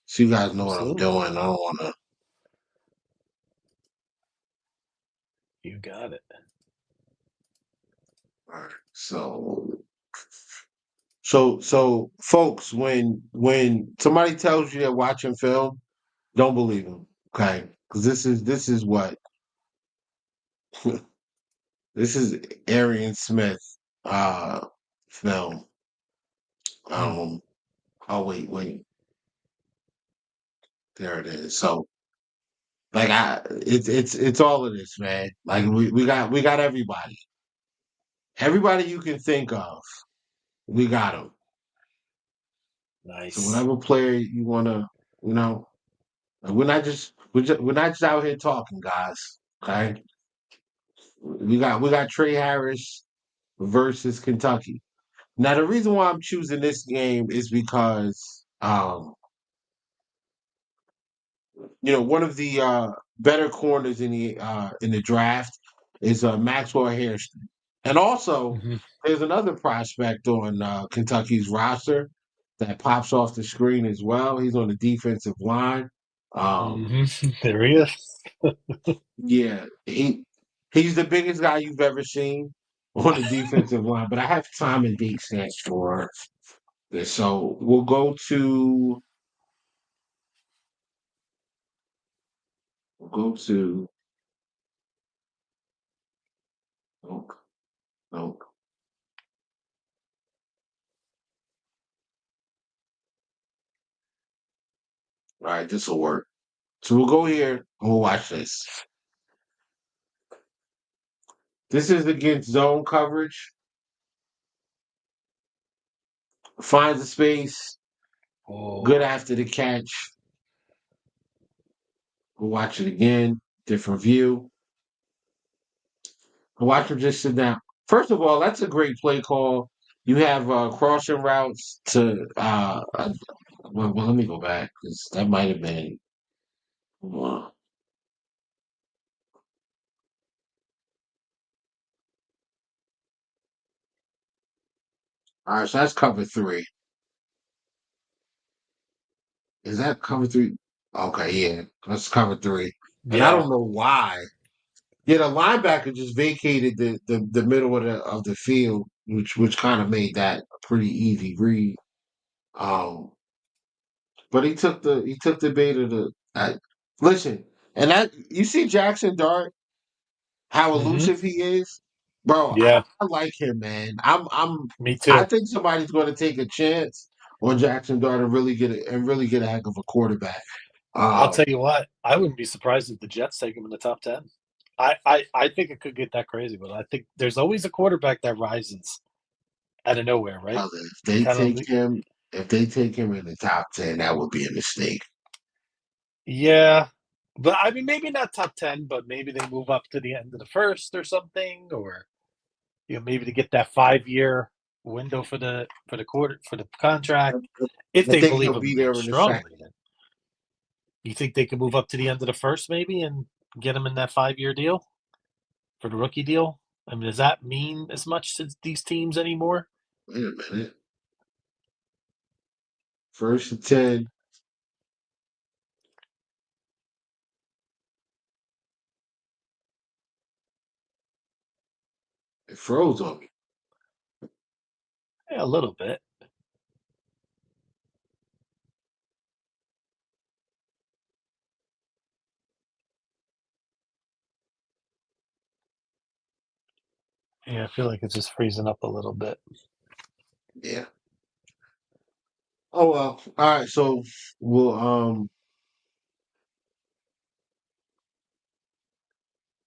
So you guys know what I'm Absolutely. doing. I don't wanna You got it. all right. So folks, when somebody tells you they're watching film, don't believe them. Okay. Because this is what this is Arian Smith film. Mm. Um oh wait. There it is. So like it's all of this, man. Like we got everybody. Everybody you can think of, we got them. So Nice. whatever player you wanna, you know, like, we're not just out here talking, guys. Okay, we got Trey Harris versus Kentucky. Now the reason why I'm choosing this game is because you know, one of the better corners in the draft is Maxwell Hairston, and also Mhm. there's another prospect on Kentucky's roster that pops off the screen as well. He's on the defensive line. Mhm. There he is. Yeah, he's the biggest guy you've ever seen on the defensive line. But I have time and date stamps for this, so we'll go to. Oh, no. All right, this will work. So we'll go here and we'll watch this. This is against zone coverage. Finds the space. Good Oh, after the catch. We'll watch it again. Different view. We'll watch him just sit down. First of all, that's a great play call. You have crossing routes to. Let me go back because that might have been. All right, so that's cover three. Is that cover three? Okay, yeah, that's cover three. And I yeah. don't know why. Yeah, the linebacker just vacated the middle of the field, which kind of made that a pretty easy read. Um, but he took the bait of the. Listen, and that you see Jackson Dart, how Hmm. elusive he is, bro. Yeah. I like him, man. Me I too. think somebody's going to take a chance on Jackson Dart and really get a heck of a quarterback. I'll Um, tell you what. I wouldn't be surprised if the Jets take him in the top 10. I think it could get that crazy, but I think there's always a quarterback that rises out of nowhere, right? brother, Kind of. if they take him in the top 10, that would be a mistake. Yeah. But I mean, maybe not top 10, but maybe they move up to the end of the first or something, or maybe to get that 5 year window for the quarter for the contract. If I they think believe he'll him be again there in a strongly, second. then you think they can move up to the end of the first maybe and get him in that 5 year deal for the rookie deal? I mean, does that mean as much to these teams anymore? Wait a minute. First and 10. It froze on me. Yeah, a little bit. Yeah, I feel like it's just freezing up a little bit. Yeah. Oh well. All right. So we'll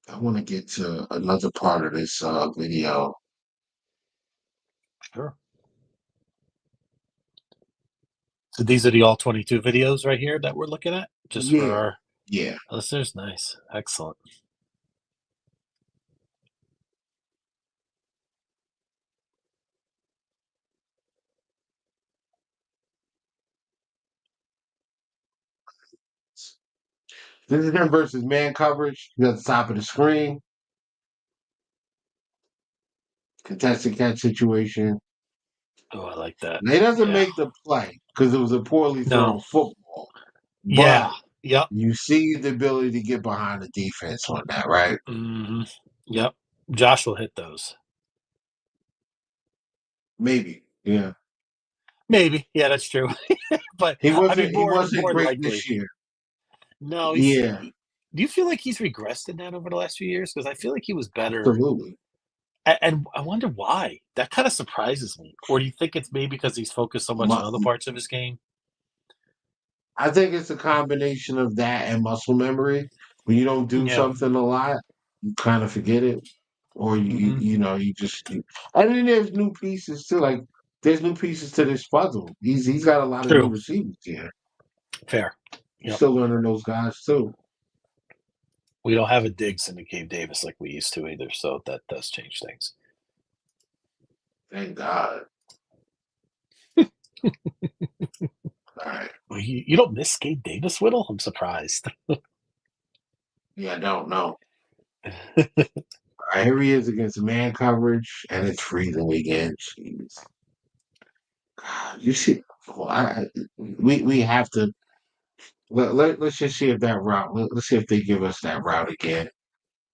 I want to get to another part of this video. Sure. So these are the all 22 videos right here that we're looking at, just for Yeah. our Yeah. listeners. Nice, excellent. This is him versus man coverage. He's at the top of the screen. Contested catch situation. Oh, I like that. He doesn't Yeah. make the play because it was a poorly No. thrown football. Yeah. But Yep. you see the ability to get behind the defense on that, right? hmm Yep. Josh will hit those. Maybe. Yeah. Maybe. Yeah, that's true. But He I mean, wasn't he more wasn't great likely. this year. No, he's. Yeah, Do you feel like he's regressed in that over the last few years? Because I feel like he was better, absolutely. and I wonder why. That kind of surprises me. Or do you think it's maybe because he's focused so much on other Mu- parts of his game? I think it's a combination of that and muscle memory. When you don't do Yeah. something a lot, you kind of forget it, or hmm you just. And then there's new pieces too. Like there's new pieces to this puzzle. He's got a lot of new True. receivers here. Fair. You're Yep. still learning those guys too. We don't have a Diggs and a Gabe Davis like we used to either, so that does change things. Thank God. All right. Well, you don't miss Gabe Davis, Whittle? I'm surprised. Yeah, I don't know. All right, here he is against man coverage, and it's freezing again. Jeez. God, you see, well, we have to let's just see if that route. Let's see if they give us that route again.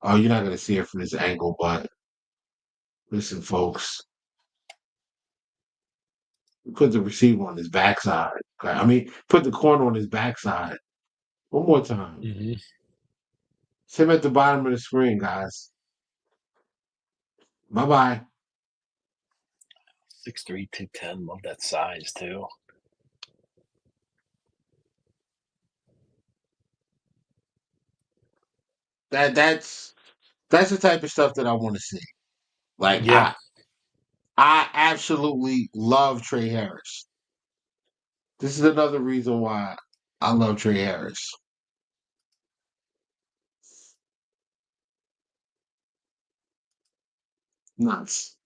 Oh, you're not going to see it from this angle, but listen, folks, put the receiver on his backside. Okay? I mean, put the corner on his backside. One more time. hmm It's him at the bottom of the screen, guys. Bye bye. 6'3", 210. Love that size, too. That's the type of stuff that I want to see. Like Yeah. I absolutely love Trey Harris. This is another reason why I love Trey Harris. Nuts.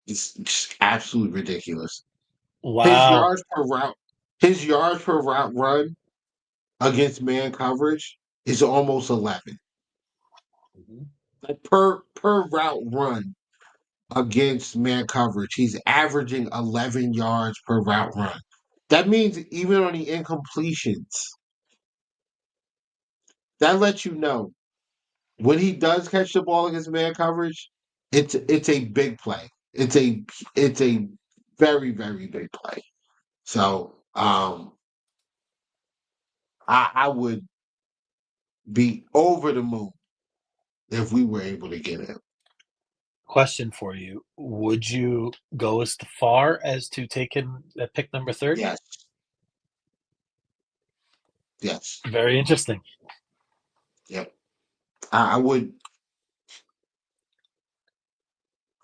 It's just absolutely ridiculous. His Wow. yards per route, his yards per route run against man coverage is almost 11. Mhm. Like per route run against man coverage, he's averaging 11 yards per route run. That means even on the incompletions, that lets you know when he does catch the ball against man coverage, it's a big play. It's a very very big play. So I would be over the moon if we were able to get him. Question for you. Would you go as far as to take him at pick number 30? Yes, yes, Very interesting. yep. I would.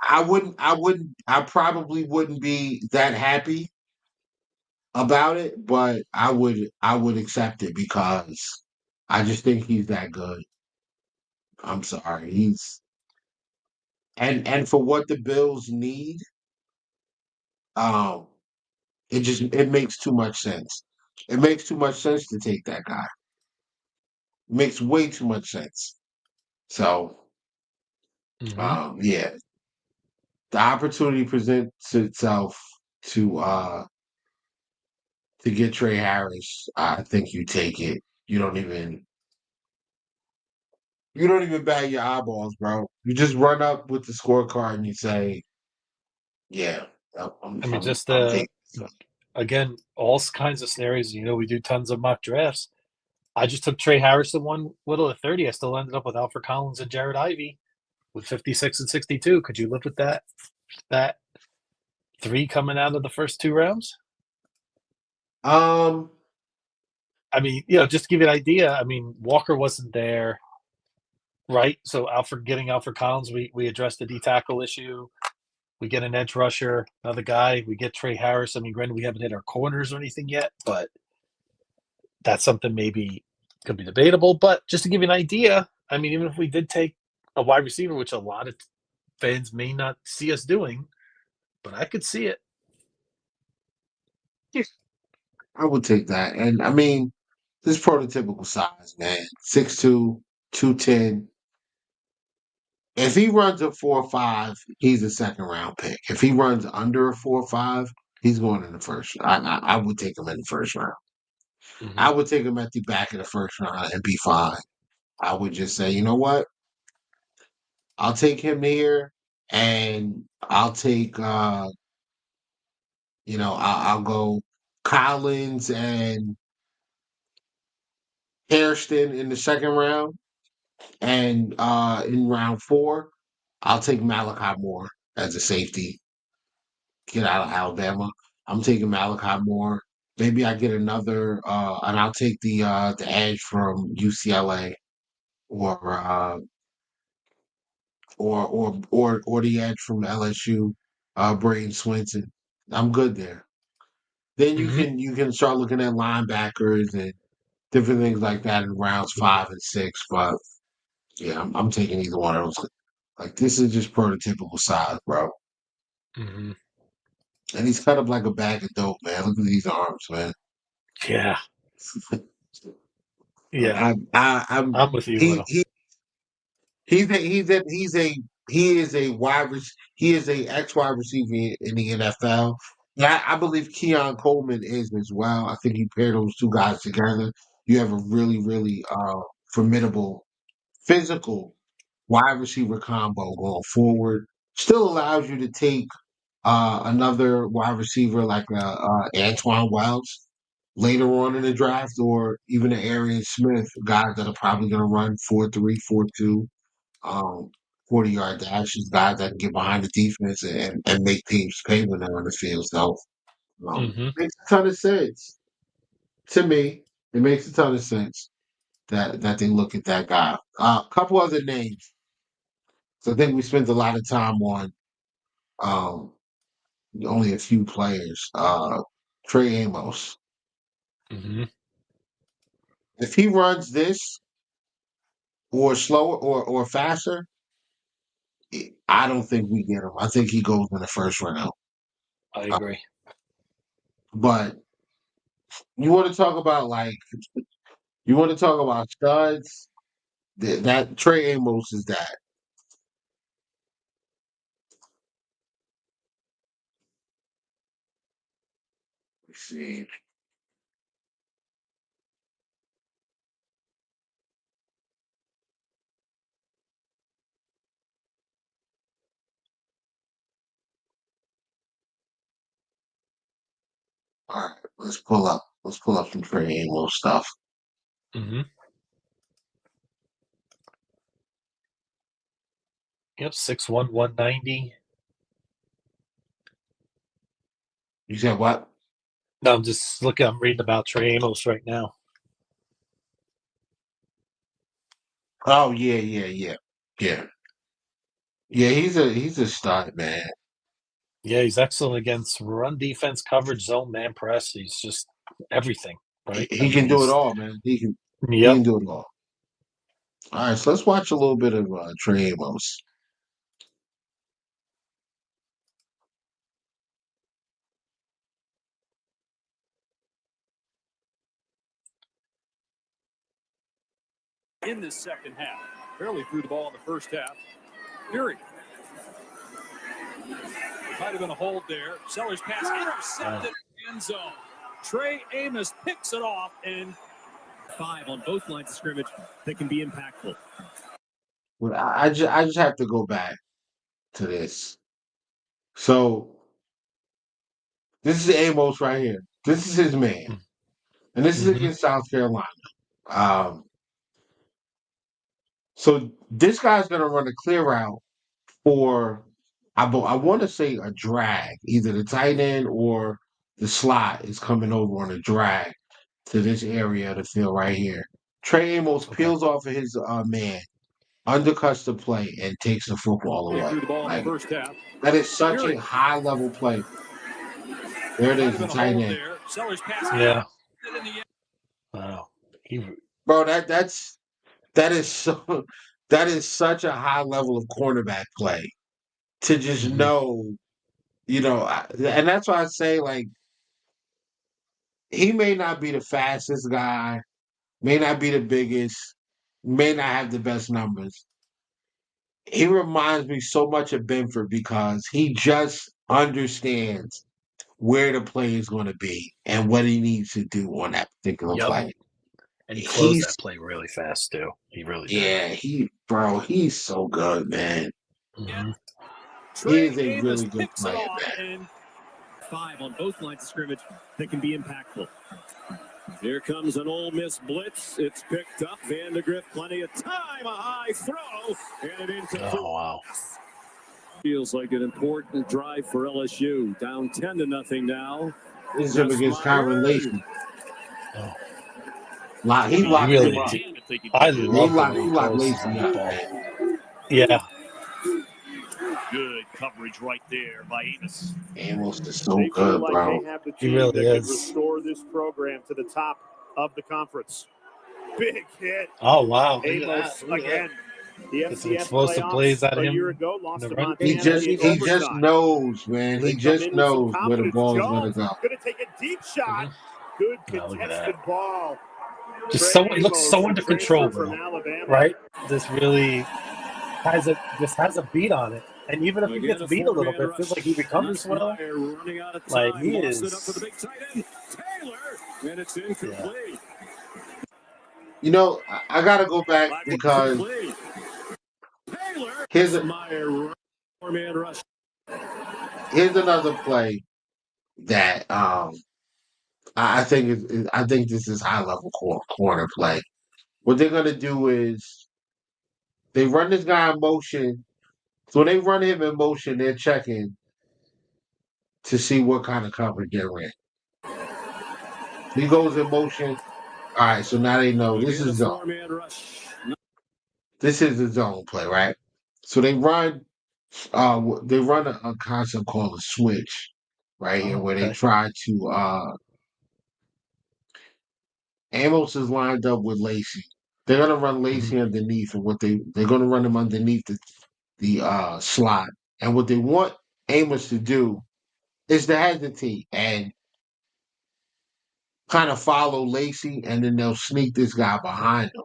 I wouldn't. I wouldn't. I probably wouldn't be that happy about it, but I would. I would accept it because I just think he's that good. I'm sorry. He's and for what the Bills need, um, it makes too much sense. It makes too much sense to take that guy. It makes way too much sense. So, hmm yeah, the opportunity presents itself to uh to get Trey Harris. I think you take it. You don't even bat your eyeballs, bro. You just run up with the scorecard and you say, "Yeah, I'm I mean, I'm, just I'm taking this." again, all kinds of scenarios. We do tons of mock drafts. I just took Trey Harris at one, Whittle at 30. I still ended up with Alfred Collins and Jared Ivey with 56 and 62. Could you live with that? That three coming out of the first two rounds? Um, I mean, just to give you an idea, I mean, Walker wasn't there, right? So getting Alfred Collins, we addressed the D tackle issue. We get an edge rusher, another guy. We get Trey Harris. I mean, granted, we haven't hit our corners or anything yet, but that's something maybe could be debatable. But just to give you an idea, I mean, even if we did take a wide receiver, which a lot of fans may not see us doing, but I could see it. I would take that. And I mean, this prototypical size, man. 6'2", 210. If he runs a 4.5, he's a second round pick. If he runs under a 4.5, he's going in the first. I would take him in the first round. Mm-hmm. I would take him at the back of the first round and be fine. I would just say, you know what? I'll take him here, and I'll take I'll go Collins and Hairston in the second round, and in round 4, I'll take Malachi Moore as a safety. Get out of Alabama. I'm taking Malachi Moore. Maybe I get another, and I'll take the edge from UCLA, or or the edge from LSU, Braden Swinson. I'm good there. Then you Mm-hmm. can start looking at linebackers and different things like that in rounds 5 and 6. But yeah, I'm taking either one of those. Like, this is just prototypical size, bro. Mm-hmm. And he's cut up like a bag of dope, man. Look at these arms, man. Yeah. Like, Yeah. I'm I'm with you, he Widow. he he is a he is a ex wide receiver in the NFL. Yeah, I believe Keon Coleman is as well. I think you pair those two guys together, you have a really, really formidable physical wide receiver combo going forward. Still allows you to take another wide receiver like Antoine Wells later on in the draft, or even an Arian Smith, guys that are probably going to run 4.3, 4.2, um, 40-yard dashes, guys that can get behind the defense and make teams pay when they're on the field. So Mm-hmm. it makes a ton of sense to me. It makes a ton of sense that they look at that guy. A couple other names. So I think we spent a lot of time on um, only a few players. Trey Amos. Mm-hmm. If he runs this or slower or faster, I don't think we get him. I think he goes in the first round. I Uh, agree. but you want to talk about studs? That Trey Amos is that. Let's see. All right, let's pull up some Trey Amos stuff. Mm-hmm. Yep, 6'1", 190. You said what? No, I'm reading about Trey Amos right now. Oh yeah. Yeah, he's a stud, man. Yeah, he's excellent against run defense, coverage, zone, man press. He's just everything, right? I He mean, can do it he's all, man. He yep. can do it all. All right, so let's watch a little bit of Trey Amos. In this second half. Barely threw the ball in the first half. Fury. Might have been a hold there. Sellers pass intercepted end zone. Trey Amos picks it off, and 5 on both lines of scrimmage that can be impactful. But I just have to go back to this. So this is Amos right here. This is his man, and this is Mm-hmm. against South Carolina. Um, so this guy's gonna run a clear route for I want to say a drag, either the tight end or the slot is coming over on a drag to this area of the field right here. Trey Amos Okay. peels off of his man, undercuts the play, and takes the football away. Threw the ball in Like, the first half. that is such a high level play. There it is, the tight end. Sellers pass. Yeah. Wow. Bro, that is so that is such a high level of cornerback play to just know, and that's why I say, like, he may not be the fastest guy, may not be the biggest, may not have the best numbers. He reminds me so much of Benford because he just understands where the play is going to be and what he needs to do on that particular play. And he closed that play really fast too. He really did. Yeah, he's so good, man. Mm-hmm. He is a really good player, man. 5 on both lines of scrimmage that can be impactful. Here comes an Ole Miss blitz. It's picked up. Vandegrift, plenty of time. A high throw. And it incomplete. Oh, wow. Feels like an important drive for LSU. Down 10-0 now. This is up against Kyron Lacy. Oh. He locked really him up. I love he locked Lacy up, man. Yeah. Good coverage right there by Amos. Amos is so good, like bro. they have the He team really that is. could restore this program to the top of the conference. Big hit. Oh, wow. Amos again. The Get some FCS explosive playoffs plays out of a him year ago lost in to the run. Montana. He just knows, man. He just knows where the ball is going to go. Going to take a deep shot. Good Oh, look at contested ball. Just Trey it looks Amos, so the under transfer control, from bro. Alabama. Right? This really has a beat on it. And even if he gets beat a little bit, it feels like he recovers well. Like, he is. And it's incomplete. You know, I got to go back because here's another play that I think this is high level corner play. What they're gonna do is they run this guy in motion. So when they run him in motion, they're checking to see what kind of coverage they're in. He goes in motion. All right, so now they know this is zone. This is the zone play, right? So they run a concept called a switch, right here, where they try to Amos is lined up with Lacy. They're gonna run Lacy underneath, and they're gonna run him underneath the slot. And what they want Amos to do is to hesitate and kind of follow Lacy, and then they'll sneak this guy behind them.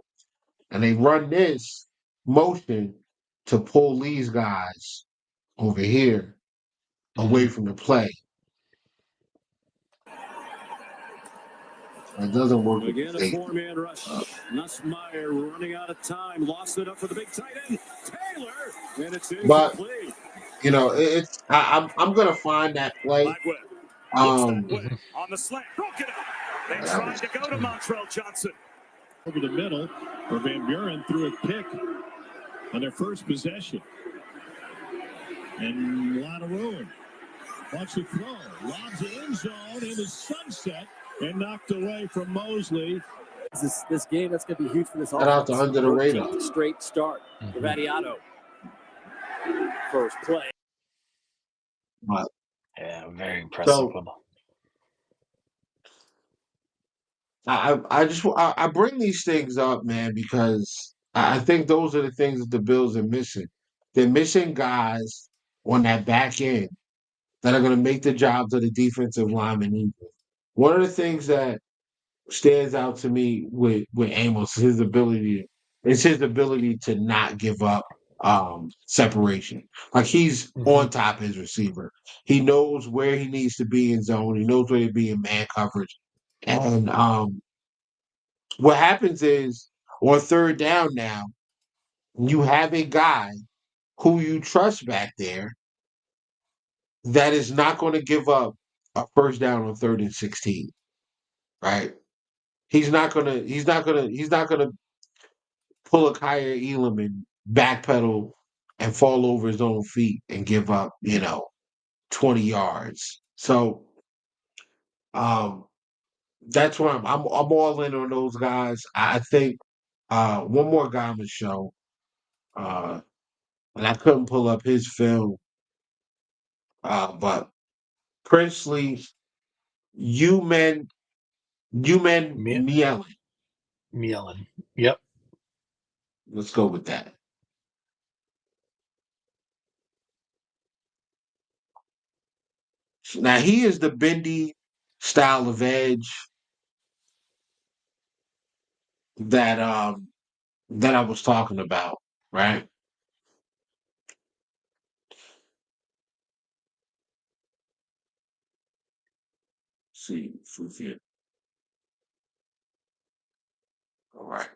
And they run this motion to pull these guys over here away from the play. It doesn't work. Again, a four-man rush. Nussmeier running out of time. Lost it up for the big tight end, Taylor. And it's incomplete. But, I'm going to find that play. On the slant. Broke it up. They tried to go to Montrell Johnson. Over the middle, where Van Buren threw a pick on their first possession. And a lot of room. Watch the throw. Lobs it in zone in the sunset. And knocked away from Mosley. This game that's going to be huge for this offense. Out the under the radar. Straight start for Vadiato. First play. But, yeah, very impressive. So, I bring these things up, man, because I think those are the things that the Bills are missing. They're missing guys on that back end that are going to make the jobs of the defensive linemen easier. One of the things that stands out to me with Amos is his ability to not give up separation. Like, he's on top of his receiver. He knows where he needs to be in zone. He knows where to be in man coverage. And what happens is, on third down now, you have a guy who you trust back there that is not going to give up a first down on 3rd and 16, right? He's not gonna pull a Kyer Elam and backpedal and fall over his own feet and give up, 20 yards. So That's where I'm all in on those guys. I think one more guy on the show, and I couldn't pull up his film, but Princely, Uman Mielen. Mielin. Yep. Let's go with that. Now he is the bendy style of edge that I was talking about, right? See, Fufian. All right.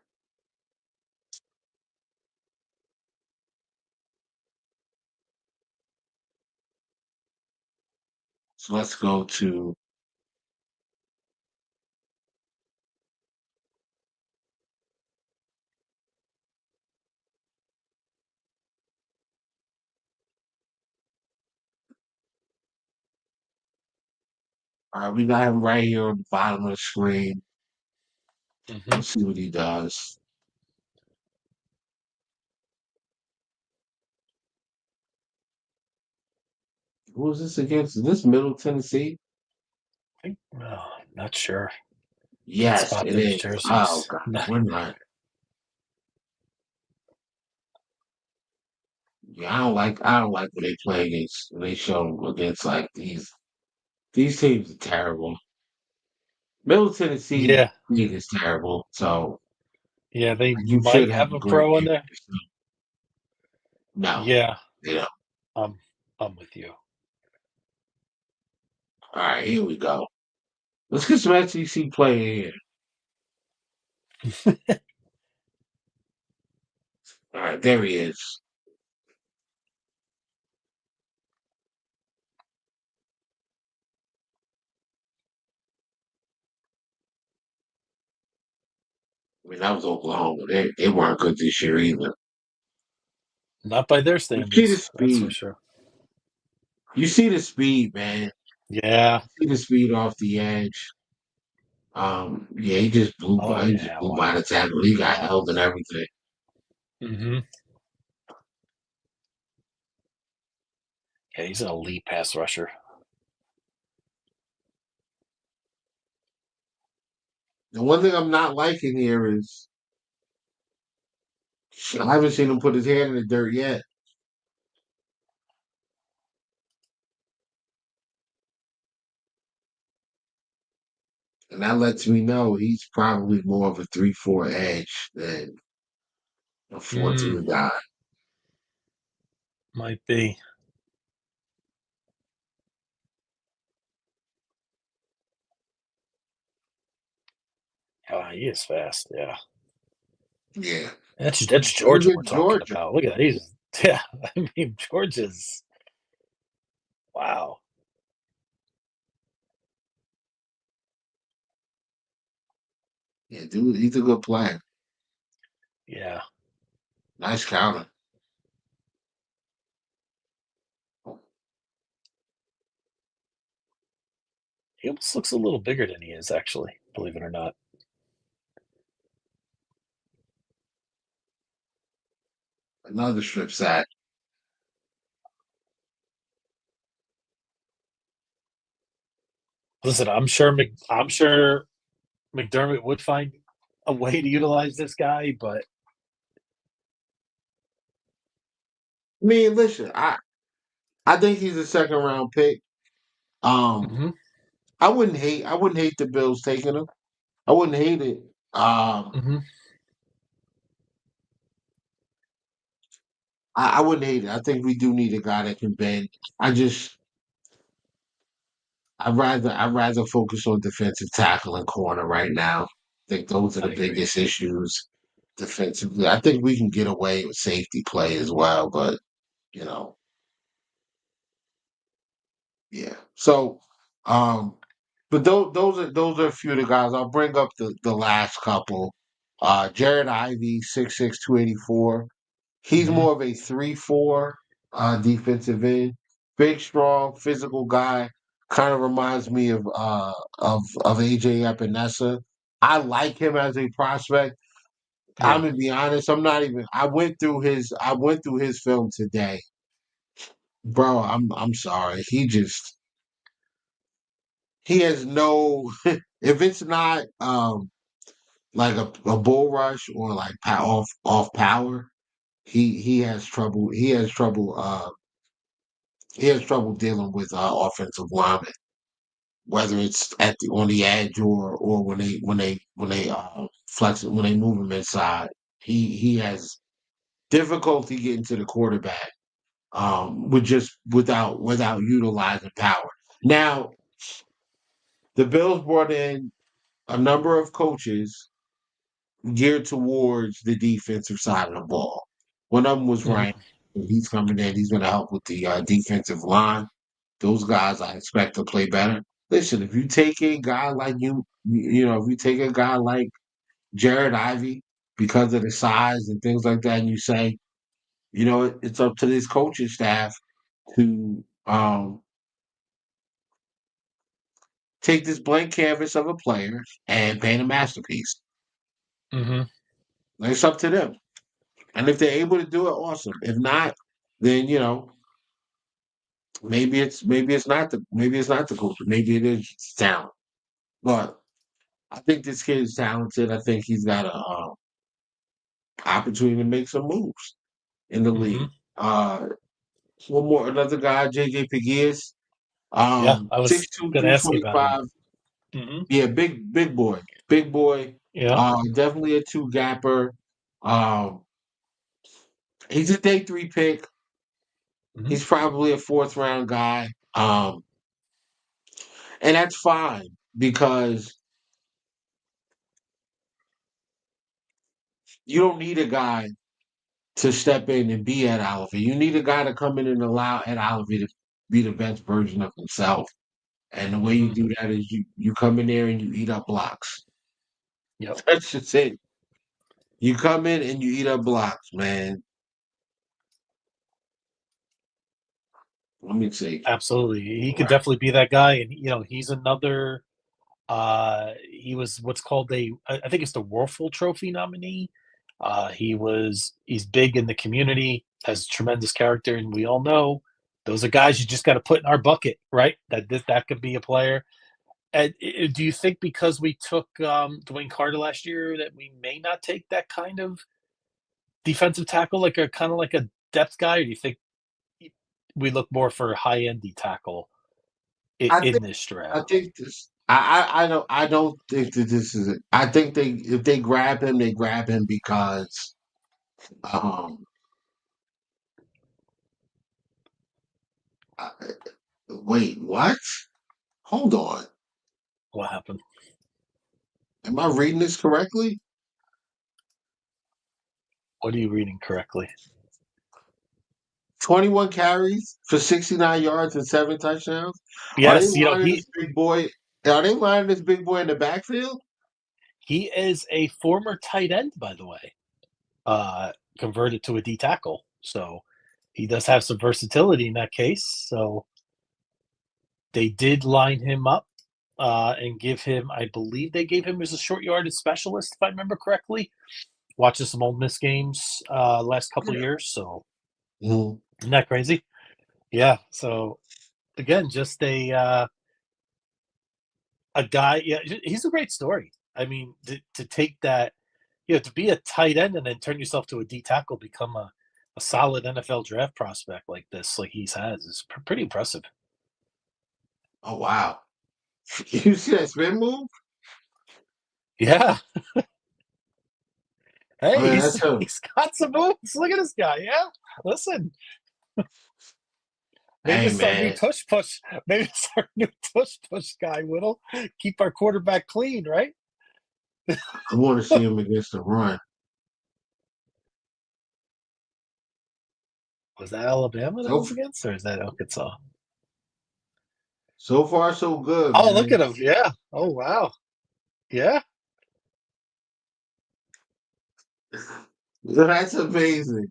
So let's go to all right, we got him right here on the bottom of the screen. Let's see what he does. Who is this against? Is this Middle Tennessee? Not sure. Yes, Spot it those is. jerseys. Oh God, we're not. Yeah, I don't like when they play against when they show against like these teams are terrible. Middle Tennessee Yeah. league is terrible, so Yeah, they you should might have have a a great pro in year. there. No, Yeah. they don't. I'm with you. All right, here we go. Let's get some SEC play here. All right, there he is. I mean, that was Oklahoma. They weren't good this year either. Not by their You see the standards, that's for speed. sure. You see the speed, man. Yeah. You see the speed off the edge. Yeah, he just blew Oh by. He just yeah. blew by Wow. the tackle. He got held and everything. Yeah, he's an elite pass rusher. The one thing I'm not liking here is I haven't seen him put his hand in the dirt yet. And that lets me know he's probably more of a 3-4 edge than a 4-2 guy. Might be. He is fast. Yeah. Yeah. That's Georgia Look we're at talking Georgia. about. Look at that. Yeah. I mean, Georgia's wow. Yeah, dude, he's a good player. Yeah. Nice counter. He almost looks a little bigger than he is, actually, believe it or not. Another strip sack. Listen, I'm sure McDermott would find a way to utilize this guy, but I mean, listen, I think he's a second round pick. Mhm. I wouldn't hate the Bills taking him. I wouldn't hate it. Mhm. I wouldn't hate it. I think we do need a guy that can bend. I'd rather focus on defensive tackle and corner right now. I think those are I the agree. biggest issues defensively. I think we can get away with safety play as well, but you know, yeah. So, but those are a few of the guys. I'll bring up the last couple. Jared Ivey, 6'6", 284. He's Mhm. more of a 3-4 defensive end. Big, strong, physical guy. Kind of reminds me of AJ Epinesa. I like him as a prospect. I'm Yeah. gonna be honest. I'm not even. I went through his film today, bro. I'm sorry. He has no. If it's not like a bull rush or like off power, he has trouble. He has trouble dealing with offensive linemen, whether it's on the edge or when they flex it, when they move him inside. He has difficulty getting to the quarterback without utilizing power. Now the Bills brought in a number of coaches geared towards the defensive side of the ball. One of them was Mhm. Ryan. He's coming in. He's going to help with the defensive line. Those guys I expect to play better. Listen, if you take a guy like if you take a guy like Jared Ivey because of the size and things like that, and you say, it's up to this coaching staff to take this blank canvas of a player and paint a masterpiece. Mhm. It's up to them. And if they're able to do it, awesome. If not, then maybe it's not the coach. Maybe it is talent. But I think this kid is talented. I think he's got a opportunity to make some moves in the league. Mhm. Another guy, JJ Pegues, Yeah, I was 6'2", gonna ask you about him. 225. Mhm. Yeah, big boy, big boy. Yeah. Definitely a two gapper. Um, he's a day 3 pick. Mhm. He's probably a 4th round guy. And that's fine because you don't need a guy to step in and be Ed Oliver. You need a guy to come in and allow Ed Oliver to be the best version of himself. And the way you Mhm. do that is you come in there and you eat up blocks. Yep. That's just it. You come in and you eat up blocks, man. Let me see. Absolutely. He could definitely be that guy, and he's another. He was what's called I think it's the Werfel Trophy nominee. He's big in the community, has tremendous character, and we all know those are guys you just got to put in our bucket, right? That could be a player. And do you think because we took Dwayne Carter last year that we may not take that kind of defensive tackle, like a kind of like a depth guy, or do you think we look more for a high end D tackle I in think this I draft? think this. I don't think that this is it. I think if they grab him because um. I, wait, what? Hold on. What happened? Am I reading this correctly? What are you reading correctly? 21 carries for 69 yards and 7 touchdowns. Are they Yes, lining this big boy? Are they lining this big boy in the backfield? he is a former tight end, by the way, converted to a D tackle. So he does have some versatility in that case. So they did line him up and give him, I believe they gave him as a short yardage specialist, if I remember correctly. Watching some Ole Miss games last couple Yeah. years. So Mhm. isn't that crazy? Yeah. So again, just a guy. Yeah, he's a great story. I mean, to take that, to be a tight end and then turn yourself to a D tackle, become a solid NFL draft prospect like this, like he's has, is pretty impressive. Oh, wow. You see that spin move? Yeah. I Hey, mean, he's that's a. he's got some moves. Look at this guy. Yeah. Listen, maybe Hey, it's our new man. tush push. Maybe it's our new tush push guy, Whittle. Keep our quarterback clean, right? I want to see him against the run. Was that Alabama that So, was against, or is that Arkansas? so far, so good, Oh, look man. at him. Yeah. Oh, wow. Yeah. That's amazing.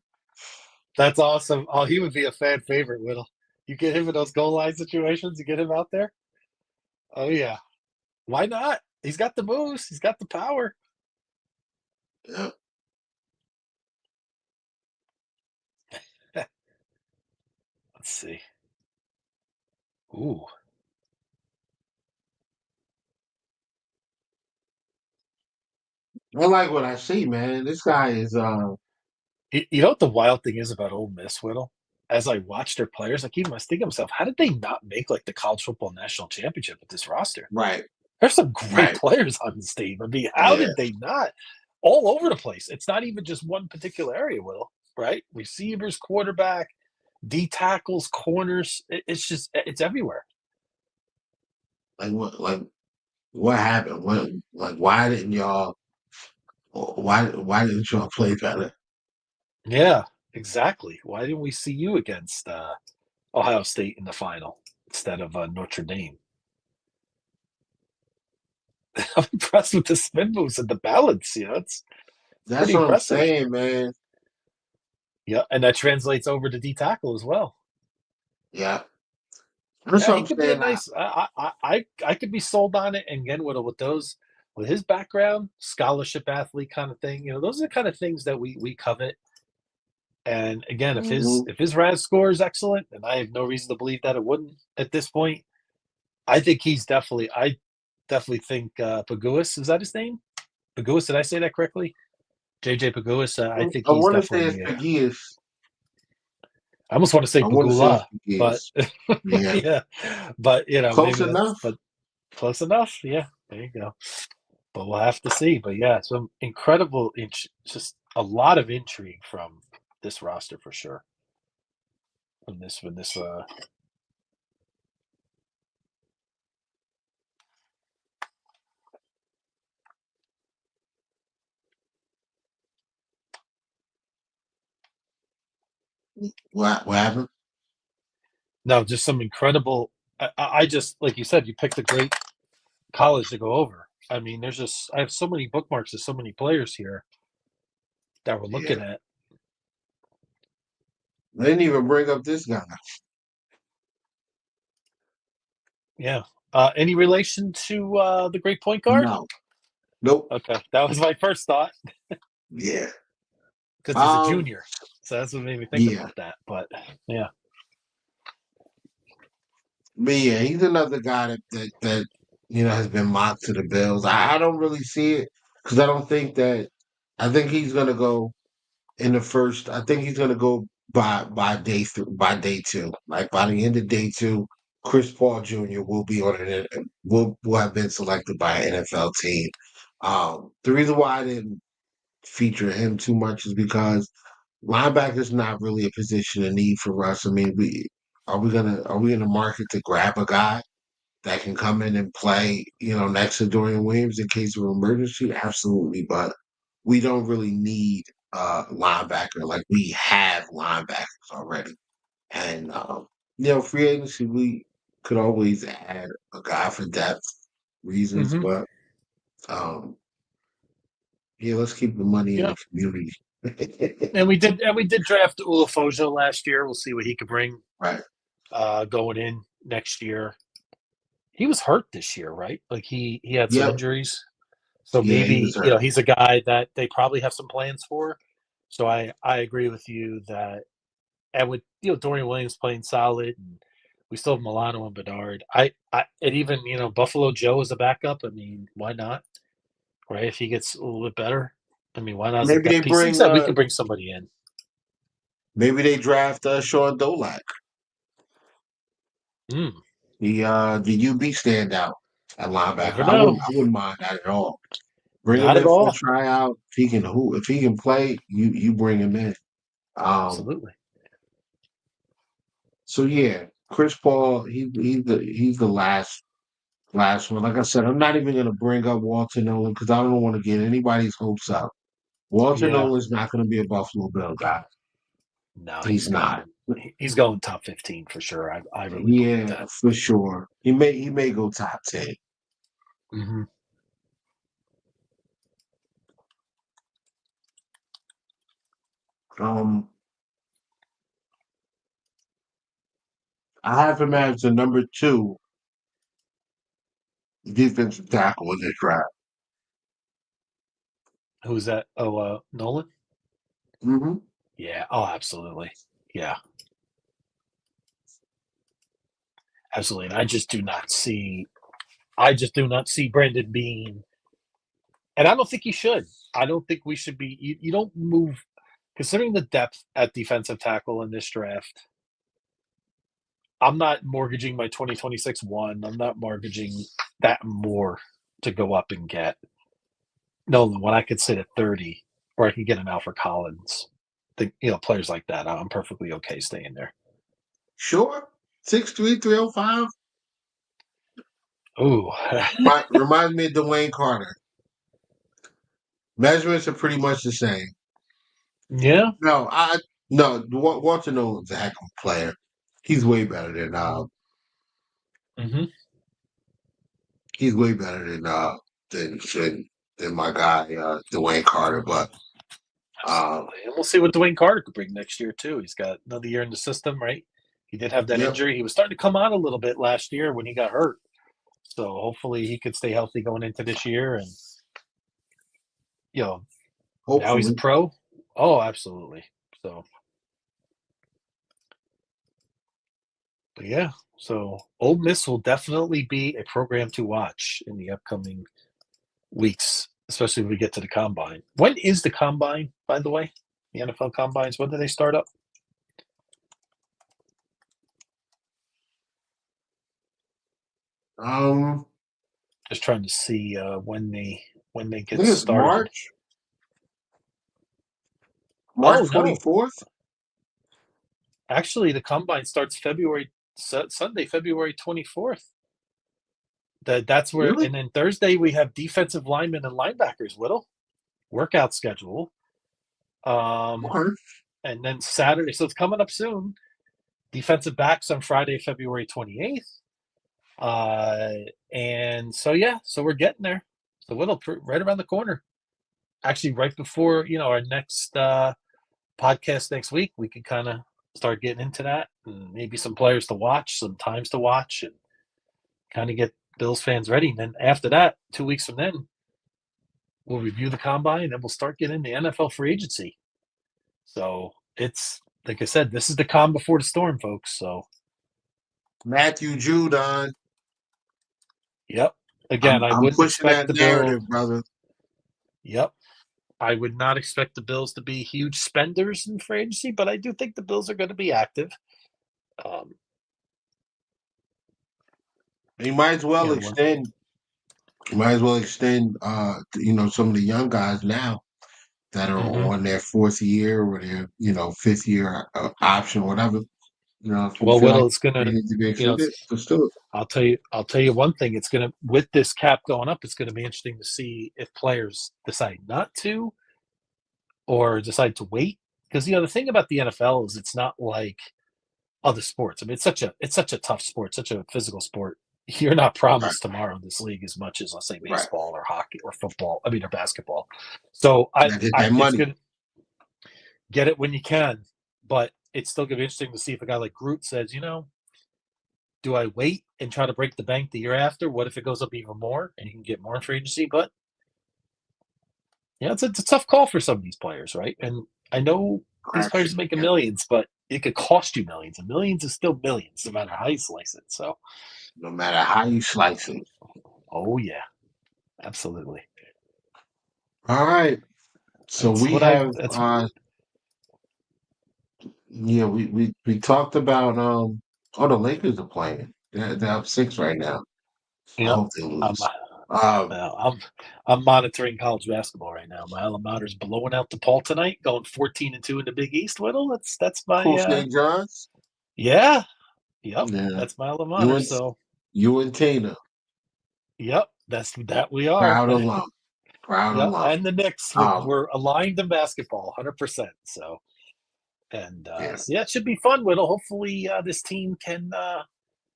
That's awesome. Oh, he would be a fan favorite, Whittle. You get him in those goal line situations, you get him out there. Oh yeah. Why not? He's got the moves. He's got the power. Yeah. Let's see. Ooh. I like what I see, man. This guy is You know what the wild thing is about Ole Miss, Whittle? As I watch their players, I keep thinking to myself, how did they not make like the college football national championship with this roster? right, There's some great right. players on this team. I mean, how Yeah. did they not? All over the place. It's not even just one particular area, Will, right? Receivers, quarterback, D tackles, corners. It's just it's everywhere. What happened? Why didn't y'all why didn't y'all play better? Yeah, exactly. Why didn't we see you against Ohio State in the final instead of Notre Dame? I'm impressed with the spin moves and the balance. It's That's pretty what I'm impressive. saying, man. Yeah, and that translates over to D tackle as well. Yeah. That's Yeah, what he I'm could be a saying. nice. I could be sold on it. And again, with his background, scholarship athlete kind of thing. Those are the kind of things that we covet. And again, if his Mhm. if his RAS score is excellent, and I have no reason to believe that it wouldn't at this point, I think he's definitely. I definitely think Paguas, is that his name? Paguas, did I say that correctly? JJ Paguas. I think I he's want to say it's definitely. Pagias. I almost want to say I want to say it's Pagula, but Pagias. Yeah. yeah, but Close maybe that's enough. but close enough. Yeah, there you go. But we'll have to see. But yeah, some incredible, just a lot of intrigue from this roster for sure. When this What happened? no, just some incredible. I just like you said, you picked a great college to go over. I mean, I have so many bookmarks of so many players here that we're Yeah. looking at. They didn't even bring up this guy. Yeah. Any relation to the great point guard? No. Nope. Okay, that was my first thought Yeah. because he's a Um. junior, so that's what made me think Yeah. about that. But yeah, But yeah, he's another guy that has been mocked to the Bills. I don't really see it because I don't think that. I think he's gonna go in the first. I think he's gonna go by day two. Like by the end of day two, Chris Paul Jr. will be on it. Will have been selected by an NFL team. The reason why I didn't feature him too much is because linebacker is not really a position of need for us. I mean, we in the market to grab a guy that can come in and play, next to Dorian Williams in case of emergency? Absolutely, but we don't really need linebacker. Like we have linebackers already, and free agency we could always add a guy for depth reasons, hmm but um, yeah, let's keep the money in yeah, the community. and we did draft Ulafojo last year. We'll see what he could bring Right. going in next year. He was hurt this year, right? Like he had some Yep. injuries, so Yeah, he was maybe hurt. he's a guy that they probably have some plans for. So I agree with you that, and with Dorian Williams playing solid, and we still have Milano and Bedard. And even Buffalo Joe as a backup. I mean, why not? Right? If he gets a little bit better, I mean, why not as a Maybe they depth piece? Like you bring. said, we could bring somebody in. Maybe they draft Sean Dolak. Mm, The UB standout at linebacker. never know. I wouldn't mind that at all. Bring him Not at in for a all. tryout. If he can play, you bring him in. Um Absolutely. so yeah, Chris Paul, he's the last one. Like I said, I'm not even gonna bring up Walter Nolan because I don't want to get anybody's hopes up. Walter Yeah. Nolan's not gonna be a Buffalo Bill guy. No, He's not. He's going top 15 for sure. I really believe Yeah, that. for sure. He may go top 10. Mm-hmm. Um I have him as the number two defensive tackle in this draft. Who's that? Oh, Nolan? Mm-hmm. Yeah. Oh, absolutely. Yeah. Absolutely. And I just do not see Brandon Bean. And I don't think he should. I don't think we should be. You don't move, considering the depth at defensive tackle in this draft. I'm not mortgaging my 2026 one. I'm not mortgaging that more to go up and get Nolan when I could sit at 30, or I could get an Alfred Collins. Players like that, I'm perfectly okay staying there. Sure. 6'3", 305. Ooh. Reminds me of Dwayne Carter. Measurements are pretty much the same. Yeah. No, Walter Nolan's a heck of a player. He's way better than Mm-hmm. he's way better than my guy Dwayne Carter. But And we'll see what Dwayne Carter could bring next year too. He's got another year in the system, right? He did have that Yep. injury. He was starting to come on a little bit last year when he got hurt. So hopefully he could stay healthy going into this year. And now he's a hopefully. pro. Oh, absolutely. So, but yeah. So Ole Miss will definitely be a program to watch in the upcoming weeks, especially when we get to the combine. When is the combine, by the way? The NFL combines, when do they start up? Just trying to see when they get I think it's started. March 24th. Actually, the combine starts Sunday, February 24th. That's where, Really? and then Thursday we have defensive linemen and linebackers. Whittle workout schedule. Okay. And then Saturday, so it's coming up soon. Defensive backs on Friday, February 28th. And so we're getting there. So Whittle right around the corner. Actually, right before our next podcast next week, we can kind of start getting into that, and maybe some players to watch, some times to watch, and kind of get Bills fans ready. And then after that, 2 weeks from then, we'll review the combine, and we'll start getting the NFL free agency. So it's, like I said, this is the calm before the storm, folks. So Matthew Judon. Yep. Again, I wouldn't pushing expect that the narrative, Bills. brother. Yep. I would not expect the Bills to be huge spenders in free agency, but I do think the Bills are going to be active. You might as well extend. You might as well extend. Some of the young guys now that are on their fourth year or their fifth year option, whatever. Well, Whittle, it's going they need to be extended. Let's do it. I'll tell you one thing. It's going to, with this cap going up, it's going to be interesting to see if players decide not to or decide to wait. Because the thing about the NFL is it's not like other sports. I mean, it's such a tough sport, such a physical sport. You're not promised tomorrow in this league as much as, let's say, baseball or hockey or football. I mean, or basketball. So it's going to get it when you can, but it's still going to be interesting to see if a guy like Groot says, do I wait and try to break the bank the year after? What if it goes up even more and you can get more in free agency? But it's a tough call for some of these players, right? And I know these players are making millions, but it could cost you millions, and millions is still millions, no matter how you slice it. So, no matter how you slice it. Oh yeah, absolutely. All right. So we talked about the Lakers are playing. They're up 6 right now. Yeah, I hope they lose. I'm monitoring college basketball right now. My alma mater's blowing out DePaul tonight, going 14-2 in the Big East. Whittle, that's my Cool St. John's. Yeah, yep. Yeah. That's my alma mater. So you and Tina. Yep, that we are. Proud alum. Proud alum. And the Knicks, we're aligned in basketball, 100%. So, and it should be fun. Whittle. Hopefully, this team can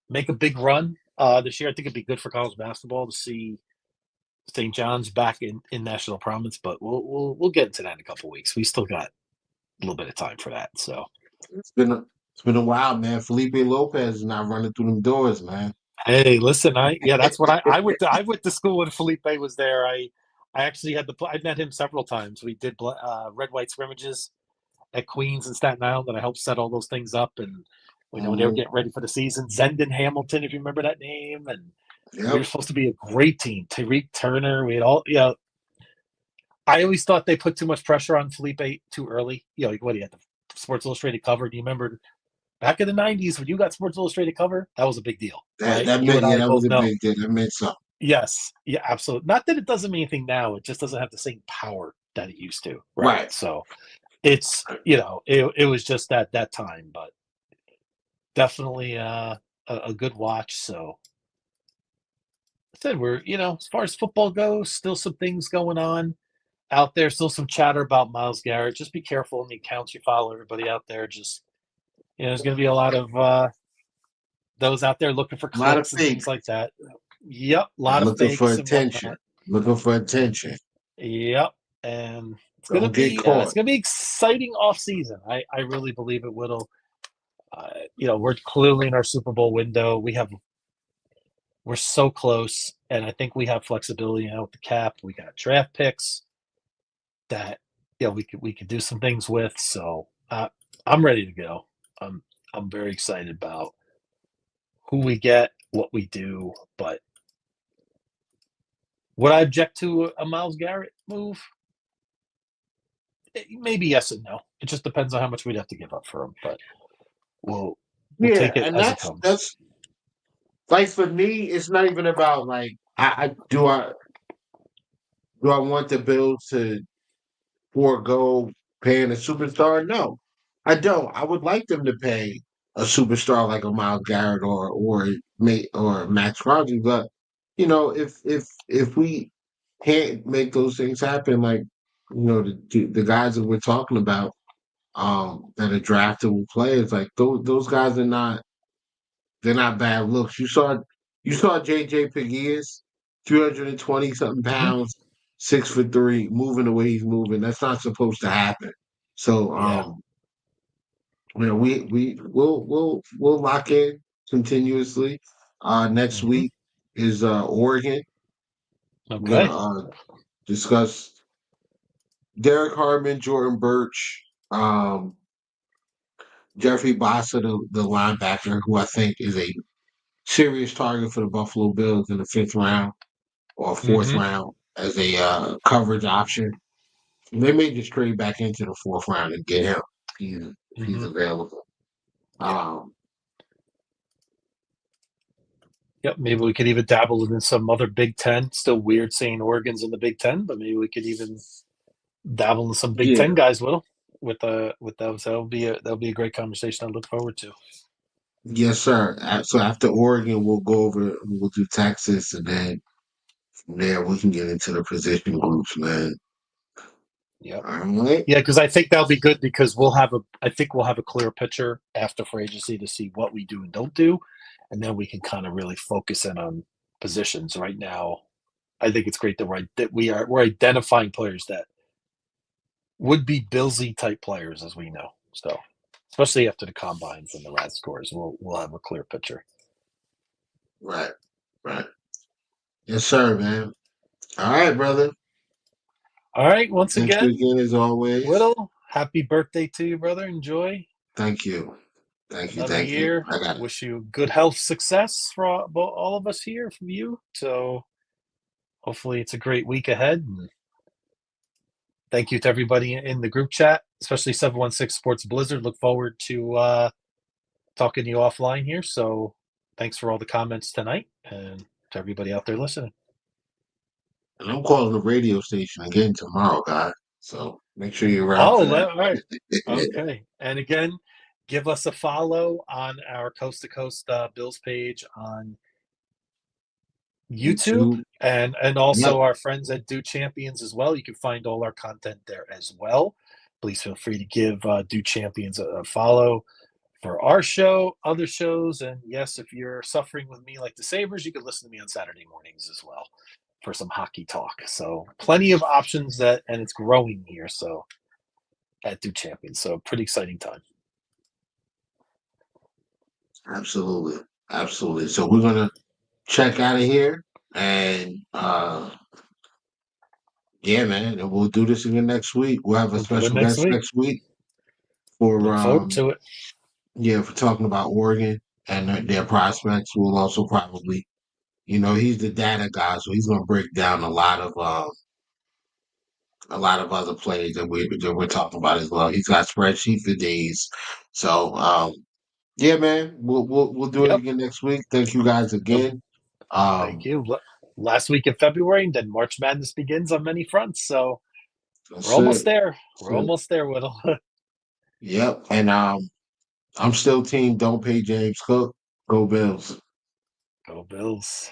make a big run this year. I think it'd be good for college basketball to see St. John's back in national prominence, but we'll get into that in a couple of weeks. We still got a little bit of time for that. So it's been a while, man. Felipe Lopez is not running through them doors, man. Hey, listen, that's what I went to school when Felipe was there. I actually I met him several times. We did red white scrimmages at Queens and Staten Island, and I helped set all those things up. And when they were getting ready for the season, Zendon Hamilton, if you remember that name, and we were Yep. supposed to be a great team. Tariq Turner, we had all, I always thought they put too much pressure on Felipe too early. Like what he had the Sports Illustrated cover. Do you remember back in the '90s when you got Sports Illustrated cover? That was a big deal, right? That You meant and I that both was a know. big deal. That meant something. Yes, yeah, absolutely. Not that it doesn't mean anything now; it just doesn't have the same power that it used to, right? Right. So it's it was just that time, but definitely a good watch. So I said we're as far as football goes, still some things going on out there. Still some chatter about Myles Garrett. Just be careful in the accounts you follow. Everybody out there, just there's going to be a lot of those out there looking for A lot of clicks and things fakes. like that. Yep, a lot of Looking for fakes and attention. whatnot. Looking for attention. Yep, and Don't get caught. it's gonna be exciting off season. I really believe it will. We're clearly in our Super Bowl window. We're so close, and I think we have flexibility now with the cap. We got draft picks that we could do some things with. So I'm ready to go. I'm very excited about who we get, what we do, but would I object to a Myles Garrett move? Maybe yes and no. It just depends on how much we'd have to give up for him, but we'll take it And as it comes. that's like for me, it's not even about like I want the Bills to forego paying a superstar? No, I don't. I would like them to pay a superstar like a Myles Garrett or Max Crosby, but if we can't make those things happen, like the guys that we're talking about, that are draftable players, like those guys are not. They're not bad looks. You saw JJ Pegues, 320 something Mhm. pounds, 6'3", moving the way he's moving. That's not supposed to happen. So Yeah. we'll lock in continuously. Next Mhm. week is Oregon. We're Okay. gonna discuss Derek Harmon, Jordan Birch, Jeffrey Bossa, the linebacker, who I think is a serious target for the Buffalo Bills in the 5th round or 4th Mhm. round as a coverage option. They may just trade back into the 4th round and get him if he's Mhm. available. Yeah. Um, Yep. Maybe we could even dabble in some other Big Ten. Still weird saying Oregon's in the Big Ten, but maybe we could even dabble in some Big yeah, Ten guys with those. That'll be a great conversation. I look forward to. yes, sir. So after Oregon, we'll do Texas, and then from there we can get into the position groups, man. Yep. All right. Yeah, because I think that'll be good because I think we'll have a clear picture after free agency to see what we do and don't do, and then we can kind of really focus in on positions. Right now, I think it's great that we're identifying players that would be Billsy type players, as we know. So, especially after the combines and the RAD scores, we'll have a clear picture. Right. Right. Yes, sir, man. All right, brother. All right, once Thank you again, again as always. Whittle, happy birthday to you, brother. Enjoy Thank you. Thank you. another Thank you. year. I got it. Wish you good health, success for all of us here from you. So hopefully it's a great week ahead. And thank you to everybody in the group chat, especially 716 Sports Blizzard. Look forward to talking to you offline here. So thanks for all the comments tonight and to everybody out there listening. And I'm calling the radio station again tomorrow, guys. So make sure you're around for Oh, that. all right. Okay. And again, give us a follow on our Coast to Coast Bills page on YouTube YouTube. and Yep. also our friends at Do Champions as well. You can find all our content there as well. Please feel free to give Do Champions a follow for our show, other shows, and yes, if you're suffering with me like the Sabres, you can listen to me on Saturday mornings as well for some hockey talk. So plenty of options and it's growing here. So at Do Champions, so pretty exciting time. Absolutely. Absolutely. So we're gonna check out of here. And yeah, man, and we'll do this again next week. We'll have a We'll do it special next guest week. next week for Look forward to it. for talking about Oregon and their prospects. We'll also probably, he's the data guy, so he's gonna break down a lot of other plays that we're talking about as well. He's got spreadsheet for days. So yeah, man, we'll do it Yep. again next week. Thank you guys again. Thank you. Last week in February, and then March Madness begins on many fronts. So we're almost there. We're almost there, Whittle. Yep. And I'm still team don't pay James Cook. Go Bills. Go Bills.